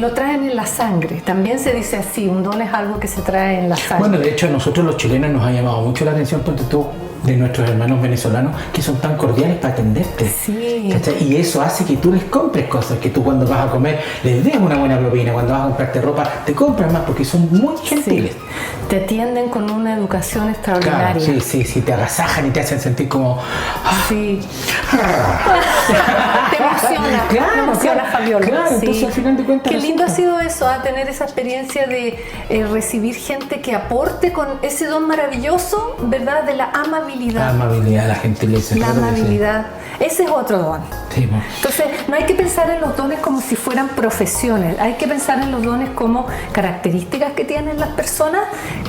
lo traen en la sangre. También se dice así, un don es algo que se trae en la sangre. Bueno, de hecho a nosotros los chilenos nos ha llamado mucho la atención, ponte tú, de nuestros hermanos venezolanos que son tan cordiales para atenderte. Sí. ¿Cachai? Y eso hace que tú les compres cosas, que tú cuando vas a comer les des una buena propina, cuando vas a comprarte ropa te compras más porque son muy gentiles. Sí. Te atienden con una educación extraordinaria. Claro, sí, te agasajan y te hacen sentir como... Sí. Te emociona, Claro, te emociona, claro, Fabiola. claro, Sí. entonces al final de cuentas Qué lindo ha resulta. sido eso, tener esa experiencia de recibir gente que aporte con ese don maravilloso, ¿verdad? De la La amabilidad. amabilidad, la gentileza. La claro que sí. amabilidad. Ese es otro don. Sí, po. Entonces, no hay que pensar en los dones como si fueran profesiones, hay que pensar en los dones como características que tienen las personas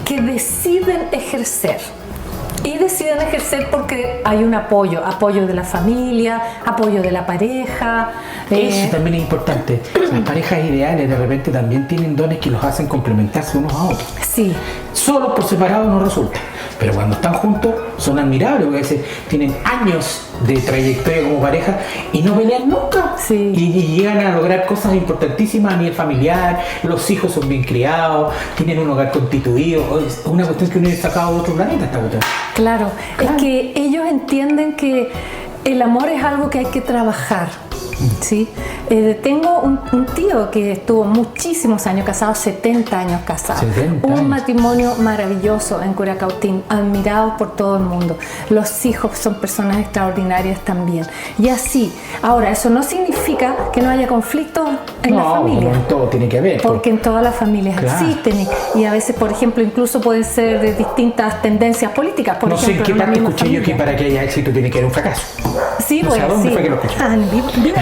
que deciden ejercer. Y deciden ejercer porque hay un apoyo de la familia, apoyo de la pareja. Eso también es importante. Las parejas ideales de repente también tienen dones que los hacen complementarse unos a otros. Sí, Solos por separado no resulta. Pero cuando están juntos son admirables, porque a veces tienen años de trayectoria como pareja y no pelean nunca. Sí. Y llegan a lograr cosas importantísimas a nivel familiar, los hijos son bien criados, tienen un hogar constituido. Es una cuestión que uno es sacado de otro planeta esta cuestión. claro. Claro. Es que ellos entienden que el amor es algo que hay que trabajar. ¿Sí? Tengo un tío que estuvo muchísimos años casado, 70 años casado. 70 años. Un matrimonio maravilloso en Curacautín, admirado por todo el mundo. Los hijos son personas extraordinarias también. Y así. Ahora, eso no significa que no haya conflictos en la familia. como en todo tiene que haber. Porque en todas las familias Claro. existen y a veces, por ejemplo, incluso pueden ser de distintas tendencias políticas. Por No sé en ejemplo, qué una parte misma escuché yo que familia. para que haya éxito tiene que haber un fracaso. Sí, No sé bueno, a dónde sí. fue que lo escuché. Ah, viva.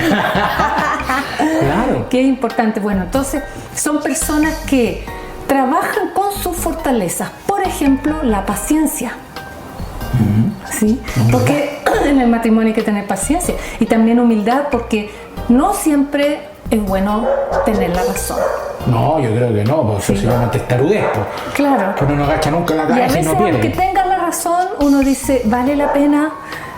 Claro. Qué importante. Bueno, entonces son personas que trabajan con sus fortalezas. Por ejemplo, la paciencia. ¿Sí? Porque en el matrimonio hay que tener paciencia y también humildad porque no siempre es bueno tener la razón. No, yo creo que no, porque eso se llama testarudez, po. Claro. Que uno no agacha nunca la Y a cabeza y, veces, no pierde. aunque tenga la razón, uno dice, vale la pena,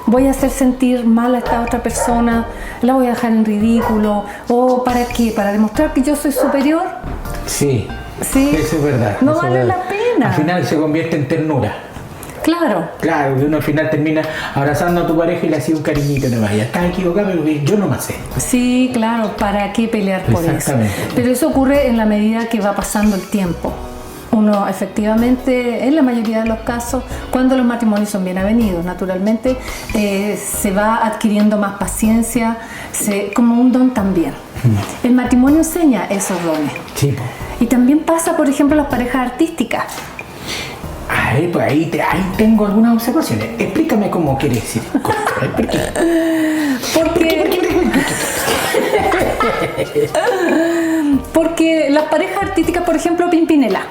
voy a hacer sentir mal a esta otra persona, la voy a dejar en ridículo, o ¿para qué? ¿Para demostrar que yo soy superior? Sí, Sí. eso es verdad. No eso es vale verdad. la pena. Al final se convierte en ternura. Claro. Claro, que uno al final termina abrazando a tu pareja y le hace un cariñito nomás. Ya estás equivocado, pero yo no me sé. Sí, claro, ¿para qué pelear por eso? Exactamente. Pero eso ocurre en la medida que va pasando el tiempo. Uno efectivamente, en la mayoría de los casos, cuando los matrimonios son bien avenidos, naturalmente se va adquiriendo más paciencia, como un don también. El matrimonio enseña esos dones. Sí, po. Y también pasa, por ejemplo, en las parejas artísticas. A ver, pues ahí tengo algunas observaciones. Explícame cómo quieres decir. Porque las parejas artísticas, por ejemplo, Pimpinela,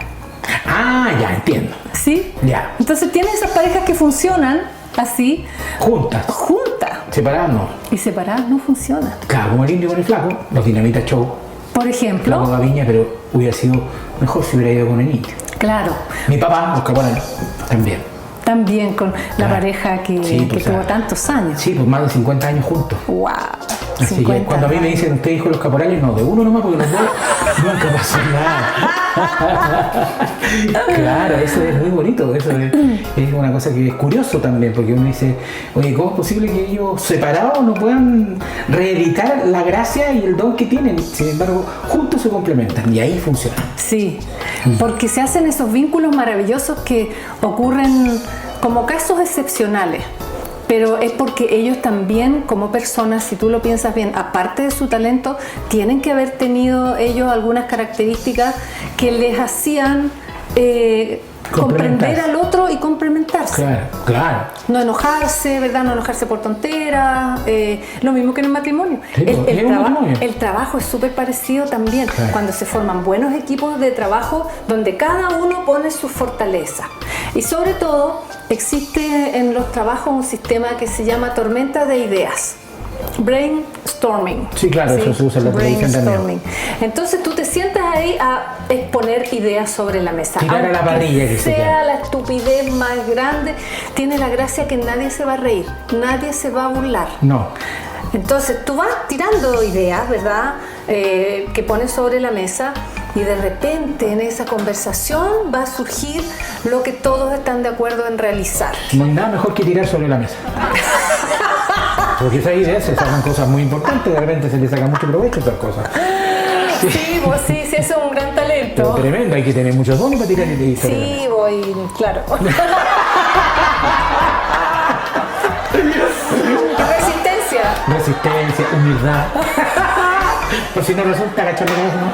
Ah, ya entiendo. ¿sí? Ya. Entonces tienen esas parejas que funcionan así, Juntas. juntas, Separadas no. y separadas no funcionan. Claro, como el indio con el flaco, los Dinamita Show. Por Flaco ejemplo, Gaviña, pero hubiera sido mejor si hubiera ido con el indio. Claro. Mi papá, Oscar Bonello, también. También con la Claro. pareja que, Sí, pues, que tuvo o sea, tantos años. Sí, pues más de 50 años juntos. ¡Wow! Así que 50 cuando a mí me años. dicen, ¿usted dijo los caporales? No, de uno nomás, porque los dos nunca pasó nada. Claro, eso es muy bonito, eso es una cosa que es curioso también, porque uno dice, oye, ¿cómo es posible que ellos separados no puedan reeditar la gracia y el don que tienen? Sin embargo, juntos se complementan y ahí funciona. Sí, porque se hacen esos vínculos maravillosos que ocurren como casos excepcionales. Pero es porque ellos también, como personas, si tú lo piensas bien, aparte de su talento, tienen que haber tenido ellos algunas características que les hacían comprender al otro y complementarse. Claro, claro. No enojarse, ¿verdad? No enojarse por tonteras. Lo mismo que en el matrimonio. Sí, es un matrimonio. El trabajo es súper parecido también. Claro. Cuando se forman buenos equipos de trabajo donde cada uno pone su fortaleza. Y sobre todo, existe en los trabajos un sistema que se llama tormenta de ideas. Brainstorming. Sí, claro, eso se usa en la televisión también. Brainstorming. Entonces tú te sientas ahí a exponer ideas sobre la mesa. Tirar a la Aunque parrilla, que se sea llama. la estupidez más grande, tiene la gracia que nadie se va a reír, nadie se va a burlar. No. Entonces tú vas tirando ideas, ¿verdad? Que pones sobre la mesa y de repente en esa conversación va a surgir lo que todos están de acuerdo en realizar. No hay nada mejor que tirar sobre la mesa. Porque esas ideas se sacan cosas muy importantes, de repente se le saca mucho provecho a esas cosas. Sí, vos sí, eso es un gran Pero talento. tremendo, hay que tener muchos dones para tirar ideas sobre la mesa. Sí, voy, claro. Resistencia. Resistencia, humildad. Por si no resulta, agachar la cabeza, ¿no?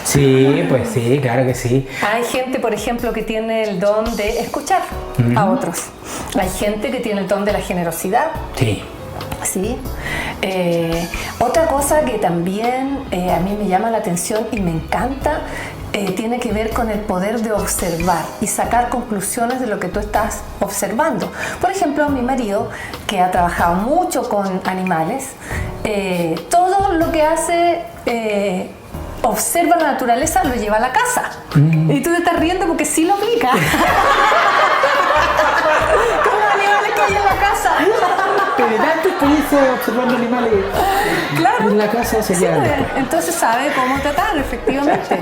Sí, pues sí, claro que sí. Hay gente, por ejemplo, que tiene el don de escuchar a otros. Hay gente que tiene el don de la generosidad. Sí. ¿Sí? Otra cosa que también a mí me llama la atención y me encanta tiene que ver con el poder de observar y sacar conclusiones de lo que tú estás observando. Por ejemplo, mi marido, que ha trabajado mucho con animales, todo lo que hace observa la naturaleza, lo lleva a la casa. Y tú te estás riendo porque sí lo aplica. Con los animales que hay en la casa. Pero tanta experiencia observando animales Claro. en la casa se Sí, llevan pues, después. entonces sabe cómo tratar, efectivamente.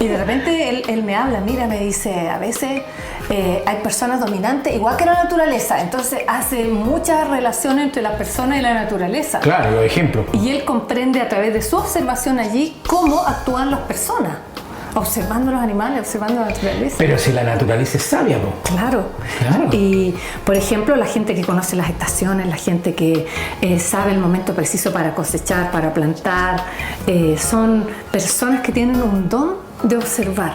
Y de repente él me habla, mira, me dice, a veces hay personas dominantes, igual que la naturaleza, entonces hace muchas relaciones entre las personas y la naturaleza. Claro, los ejemplos. Y él comprende a través de su observación allí cómo actúan las personas, observando los animales, observando la naturaleza. Pero si la naturaleza es sabia, po. Claro. Claro. Y, por ejemplo, la gente que conoce las estaciones, la gente que sabe el momento preciso para cosechar, para plantar, son personas que tienen un don de observar.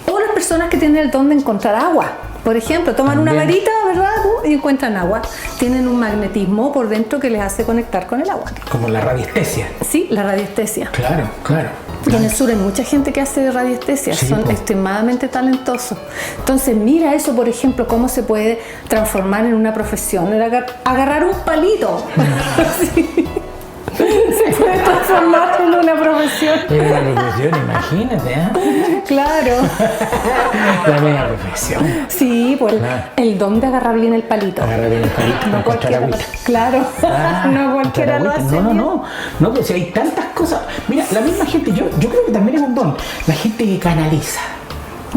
O las personas que tienen el don de encontrar agua. Por ejemplo, toman una También. varita, ¿verdad? Y encuentran agua. Tienen un magnetismo por dentro que les hace conectar con el agua. Como la radiestesia. Sí, la radiestesia. Claro, claro. Y en el sur hay mucha gente que hace radiestesia, Sí, son po. extremadamente talentosos. Entonces mira eso, por ejemplo, cómo se puede transformar en una profesión, en agarrar un palito. Sí. Se puede transformar en una profesión. Es una profesión, imagínate, ¿eh? Claro. La media profesión. Sí, pues Claro. el don de agarrar bien el palito. Agarrar bien el palito para No encontrar cualquiera, agüita. claro, Ah, no cualquiera lo agüita. hace. No, bien. no, pues si hay tantas cosas. Mira, la misma gente, yo creo que también es un don. La gente que canaliza.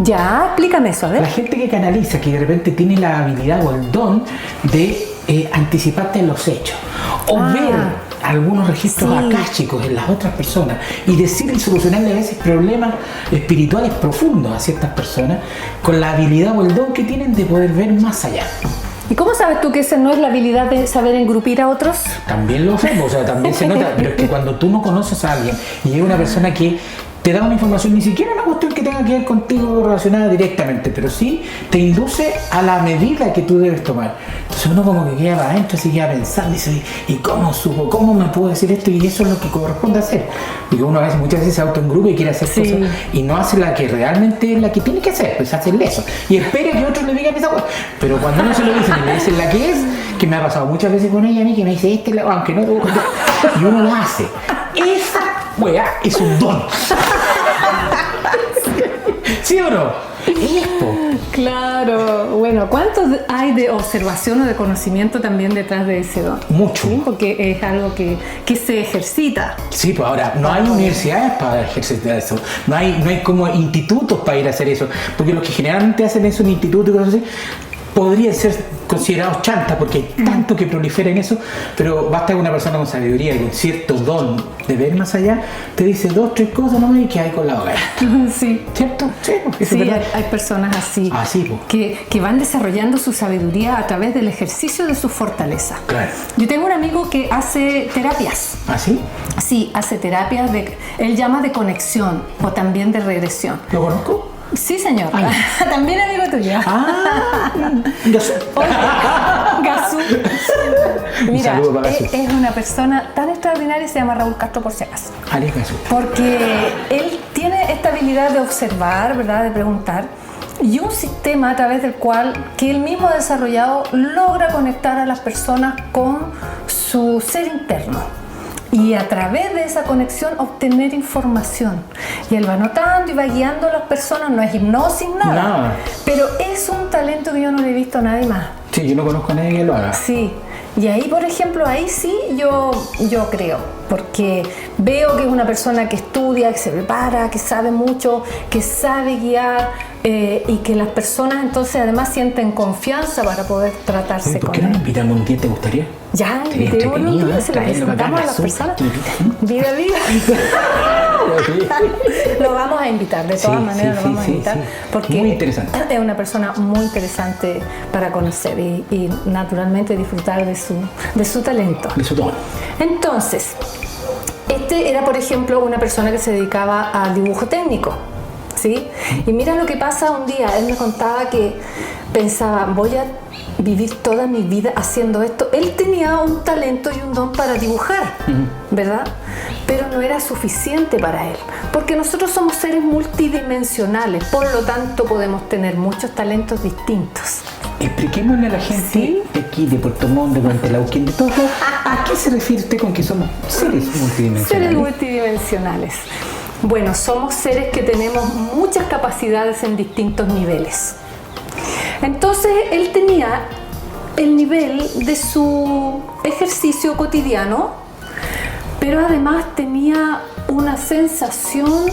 Ya, explícame eso, a ver. La gente que canaliza, que de repente tiene la habilidad o el don de anticiparte en los hechos. O ver algunos registros Sí. akáshicos en las otras personas y decir y solucionarle a veces problemas espirituales profundos a ciertas personas con la habilidad o el don que tienen de poder ver más allá. ¿Y cómo sabes tú que esa no es la habilidad de saber engrupir a otros? También lo hacemos, o sea, también se nota, pero es que cuando tú no conoces a alguien y llega una persona que te da una información, ni siquiera una cuestión que tenga que ver contigo relacionada directamente, pero sí te induce a la medida que tú debes tomar. Entonces uno como que queda para adentro, se queda pensando, dice, ¿y cómo supo? ¿Cómo me puedo decir esto? Y eso es lo que corresponde hacer. Porque uno a veces, muchas veces se autoengrupa y quiere hacer Sí. cosas y no hace la que realmente es la que tiene que hacer, pues hacerle eso. Y espera que otros le digan esa cosa. Pero cuando no se lo dicen y le dicen la que es, que me ha pasado muchas veces con ella a mí, que me dice aunque no, y uno lo hace. Esa weá es un don. ¿Sí o no? Es, po. Claro, bueno, ¿cuánto hay de observación o de conocimiento también detrás de ese don? Mucho. ¿Sí? Porque es algo que se ejercita. Sí, pues ahora, no hay universidades para ejercitar eso, no hay como institutos para ir a hacer eso, porque los que generalmente hacen eso en institutos y cosas así, podrían ser considerados chantas, porque hay tanto que prolifera en eso, pero basta que una persona con sabiduría y con cierto don de ver más allá, te dice 2, 3 cosas nomás y que hay con la hogar. Sí. ¿Cierto? Sí, porque Sí, es verdad. hay personas así, Así, po. que van desarrollando su sabiduría a través del ejercicio de su fortaleza. Claro. Yo tengo un amigo que hace terapias. ¿Así? Sí, hace terapias él llama de conexión o también de regresión. ¿Lo conozco? Sí, señor. Ay. También amigo tuyo. Gasú. Oye, Gasú. Un Mira, saludo para Gasú. es una persona tan extraordinaria, se llama Raúl Castro por si acaso. Ale Gasú. Porque él tiene esta habilidad de observar, ¿verdad? De preguntar, y un sistema a través del cual que él mismo ha desarrollado logra conectar a las personas con su ser interno. Y a través de esa conexión obtener información. Y él va notando y va guiando a las personas, no es hipnosis, nada. Pero es un talento que yo no le he visto a nadie más. Sí, yo no conozco a nadie que lo haga. Sí, y ahí, por ejemplo, ahí sí yo creo, porque veo que es una persona que estudia, que se prepara, que sabe mucho, que sabe guiar y que las personas entonces además sienten confianza para poder tratarse Oye, ¿por con qué no él. nos invitamos un día? ¿Te gustaría? Ya, Sería invitémoslo un entretenido, día, ¿eh? se lo Traerlo para presentamos acá, a las Gasú, personas. que invita. Vida, vida. Lo vamos a invitar, de todas Sí, maneras sí, lo vamos sí, a invitar, sí. porque Muy interesante. es una persona muy interesante para conocer y naturalmente disfrutar de su talento. De su tono. Entonces, este era, por ejemplo, una persona que se dedicaba al dibujo técnico, ¿sí? Y mira lo que pasa un día, él me contaba que pensaba, voy a vivir toda mi vida haciendo esto. Él tenía un talento y un don para dibujar, ¿verdad? Pero no era suficiente para él, porque nosotros somos seres multidimensionales, por lo tanto podemos tener muchos talentos distintos. Expliquémosle a la gente Sí. de aquí, de Puerto Montt, de Huantelauquén, de todo, ¿a qué se refiere usted con que somos seres multidimensionales? Seres multidimensionales. Bueno, somos seres que tenemos muchas capacidades en distintos niveles. Entonces, él tenía el nivel de su ejercicio cotidiano, pero además tenía una sensación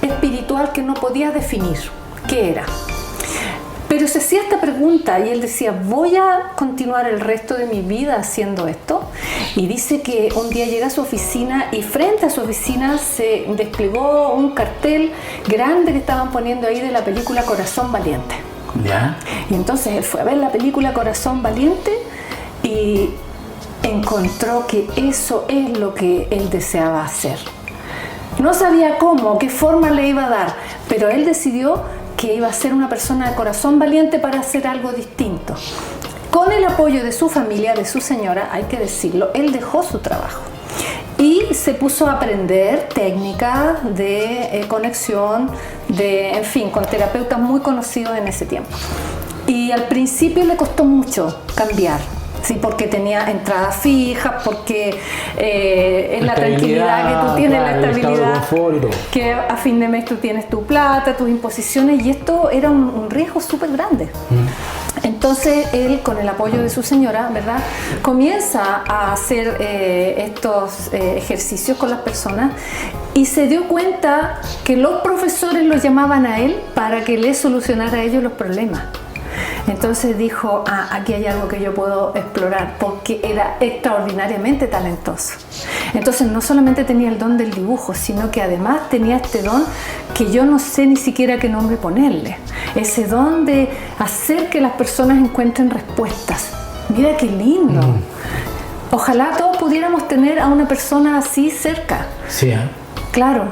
espiritual que no podía definir. ¿Qué era? Pero se hacía esta pregunta y él decía, ¿voy a continuar el resto de mi vida haciendo esto? Y dice que un día llega a su oficina y frente a su oficina se desplegó un cartel grande que estaban poniendo ahí de la película Corazón Valiente. ¿Ya? Y entonces él fue a ver la película Corazón Valiente y encontró que eso es lo que él deseaba hacer. No sabía cómo, qué forma le iba a dar, pero él decidió que iba a ser una persona de corazón valiente para hacer algo distinto. Con el apoyo de su familia, de su señora, hay que decirlo, él dejó su trabajo y se puso a aprender técnicas de conexión, en fin, con terapeutas muy conocidos en ese tiempo. Y al principio le costó mucho cambiar. Sí, porque tenía entradas fijas, porque es la tranquilidad que tú tienes, claro, la el estado de estabilidad, confort y todo. que a fin de mes tú tienes tu plata, tus imposiciones, y esto era un riesgo súper grande. Entonces él, con el apoyo de su señora, ¿verdad?, comienza a hacer estos ejercicios con las personas y se dio cuenta que los profesores los llamaban a él para que les solucionara a ellos los problemas. Entonces dijo, aquí hay algo que yo puedo explorar, porque era extraordinariamente talentoso. Entonces no solamente tenía el don del dibujo, sino que además tenía este don que yo no sé ni siquiera qué nombre ponerle. Ese don de hacer que las personas encuentren respuestas. Mira qué lindo. Ojalá todos pudiéramos tener a una persona así cerca. Sí, ¿eh? Claro.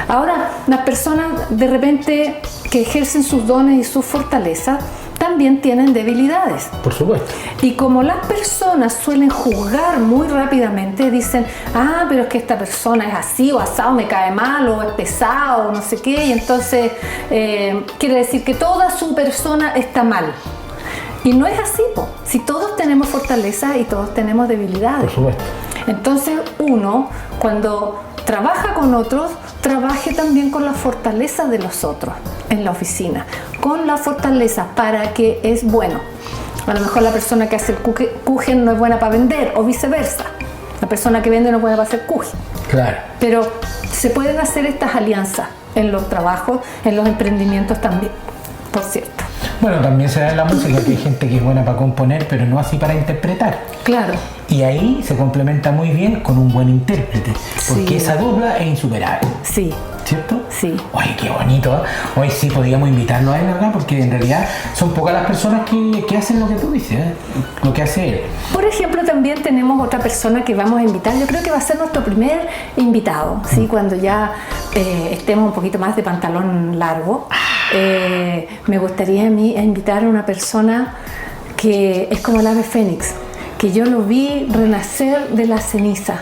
Ahora, las personas de repente que ejercen sus dones y sus fortalezas también tienen debilidades. Por supuesto. Y como las personas suelen juzgar muy rápidamente, dicen, pero es que esta persona es así o asado, me cae mal o es pesado o no sé qué, y entonces quiere decir que toda su persona está mal. Y no es así, po. Si todos tenemos fortalezas y todos tenemos debilidades. Por supuesto. Entonces uno, cuando trabaja con otros, trabaje también con las fortalezas de los otros. en la oficina, con la fortaleza para que es bueno. A lo mejor la persona que hace el kuchen no es buena para vender o viceversa. La persona que vende no es buena para hacer kuchen. Claro. Pero se pueden hacer estas alianzas en los trabajos, en los emprendimientos también, por cierto. Bueno, también se da en la música que hay gente que es buena para componer, pero no así para interpretar. Claro. Y ahí se complementa muy bien con un buen intérprete, porque Sí. esa dupla es insuperable, Sí, ¿cierto? sí. Oye, qué bonito, ¿eh? Hoy sí podríamos invitarlo a él acá, porque en realidad son pocas las personas que hacen lo que tú dices, ¿eh? Lo que hace él. Por ejemplo, también tenemos otra persona que vamos a invitar. Yo creo que va a ser nuestro primer invitado, ¿sí? Cuando ya estemos un poquito más de pantalón largo. Me gustaría a mí invitar a una persona que es como el ave fénix, que yo lo vi renacer de la ceniza.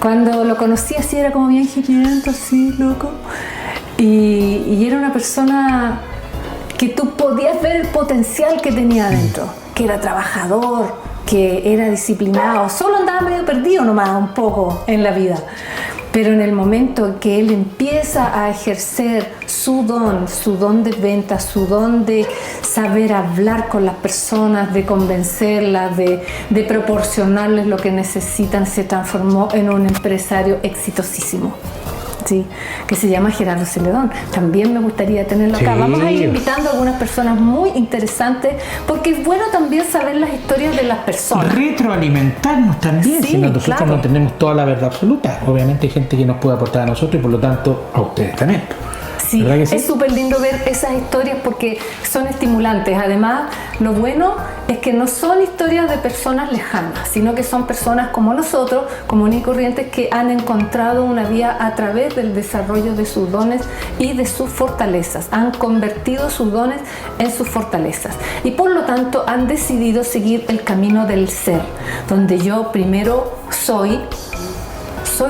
Cuando lo conocí así era como bien hippie, así, loco. Y era una persona que tú podías ver el potencial que tenía adentro, que era trabajador, que era disciplinado, solo andaba medio perdido nomás un poco en la vida. Pero en el momento que él empieza a ejercer su don de venta, su don de saber hablar con las personas, de convencerlas, de proporcionarles lo que necesitan, se transformó en un empresario exitosísimo. Sí, que se llama Gerardo Celedón. También me gustaría tenerlo acá. Sí. Vamos a ir invitando a algunas personas muy interesantes, porque es bueno también saber las historias de las personas. Retroalimentarnos también, Sí, si nosotros claro. no tenemos toda la verdad absoluta. Obviamente hay gente que nos puede aportar a nosotros y por lo tanto a ustedes también. Sí, ¿Verdad que sí? es súper lindo ver esas historias porque son estimulantes. Además, lo bueno es que no son historias de personas lejanas, sino que son personas como nosotros, comunes y corrientes, que han encontrado una vía a través del desarrollo de sus dones y de sus fortalezas. Han convertido sus dones en sus fortalezas. Y por lo tanto han decidido seguir el camino del ser, donde yo primero soy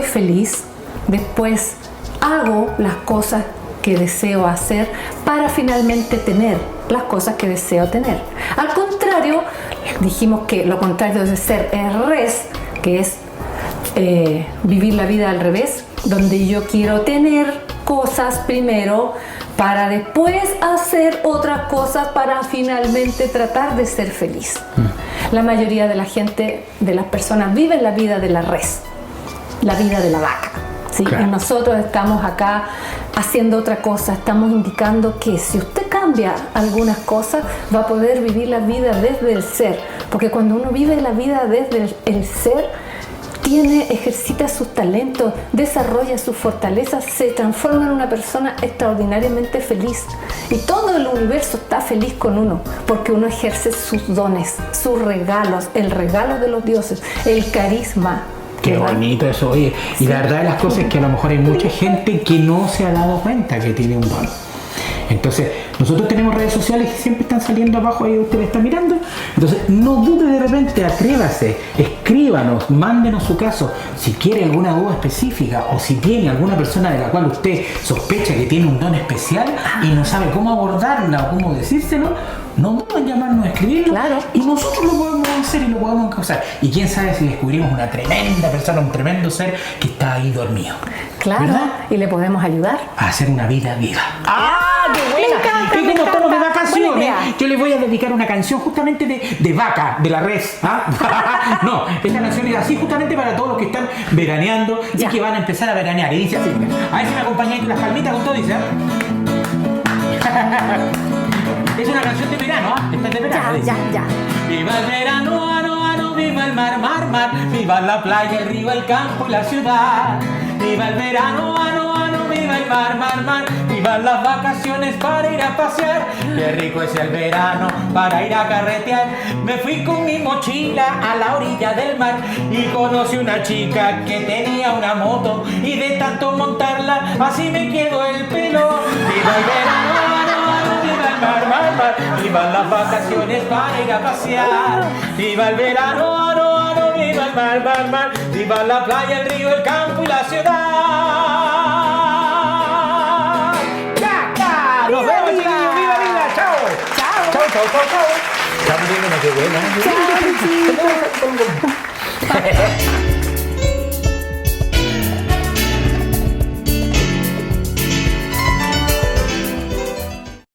feliz, después hago las cosas que deseo hacer para finalmente tener las cosas que deseo tener. Al contrario, dijimos que lo contrario de ser es res, que es vivir la vida al revés, donde yo quiero tener cosas primero para después hacer otras cosas para finalmente tratar de ser feliz. La mayoría de la gente, de las personas, viven la vida de la res, la vida de la vaca. ¿Sí? Claro. Y nosotros estamos acá haciendo otra cosa, estamos indicando que si usted cambia algunas cosas va a poder vivir la vida desde el ser, porque cuando uno vive la vida desde el ser, ejercita sus talentos, desarrolla sus fortalezas, se transforma en una persona extraordinariamente feliz y todo el universo está feliz con uno porque uno ejerce sus dones, sus regalos, el regalo de los dioses, el carisma. Qué bonito eso, oye. Y la verdad de las cosas es que a lo mejor hay mucha gente que no se ha dado cuenta que tiene un don. Entonces, nosotros tenemos redes sociales que siempre están saliendo abajo, ahí usted me está mirando. Entonces, no dude de repente, atrévase, escríbanos, mándenos su caso. Si quiere alguna duda específica o si tiene alguna persona de la cual usted sospecha que tiene un don especial y no sabe cómo abordarla o cómo decírselo, no duden en llamarnos, escribirnos. Claro. Y nosotros lo podemos hacer y lo podemos causar. Y quién sabe si descubrimos una tremenda persona, un tremendo ser que está ahí dormido. Claro, ¿verdad? y le podemos ayudar. A hacer una vida viva. ¡Qué buena! Y como me estamos de encanta. Buena vacaciones, idea. yo les voy a dedicar una canción justamente de vaca, de la res. ¿Ah? No, esta canción es así justamente para todos los que están veraneando Ya. y que van a empezar a veranear. Y dice así, a ver si me acompañáis con las palmitas con todo, dice. Es una canción de verano, ¿ah? Esta es de verano. dice. Ya. Viva el verano, ano, viva el mar, mar, viva la playa, el río, el campo y la ciudad. Viva el verano, ano, viva el mar, viva las vacaciones para ir a pasear. Qué rico es el verano para ir a carretear. Me fui con mi mochila a la orilla del mar y conocí una chica que tenía una moto y de tanto montarla así me quedó el pelo. Viva el verano, ano, viva el mar, viva las vacaciones para ir a pasear. Viva el verano, ano, viva el mar, viva la playa, el río, el campo y la ciudad. ¡Ya! ¡Nos vemos, chiquillos! ¡Viva, viva! ¡Chao! ¡Chao! Estamos viendo una que buena. Chao, chicos.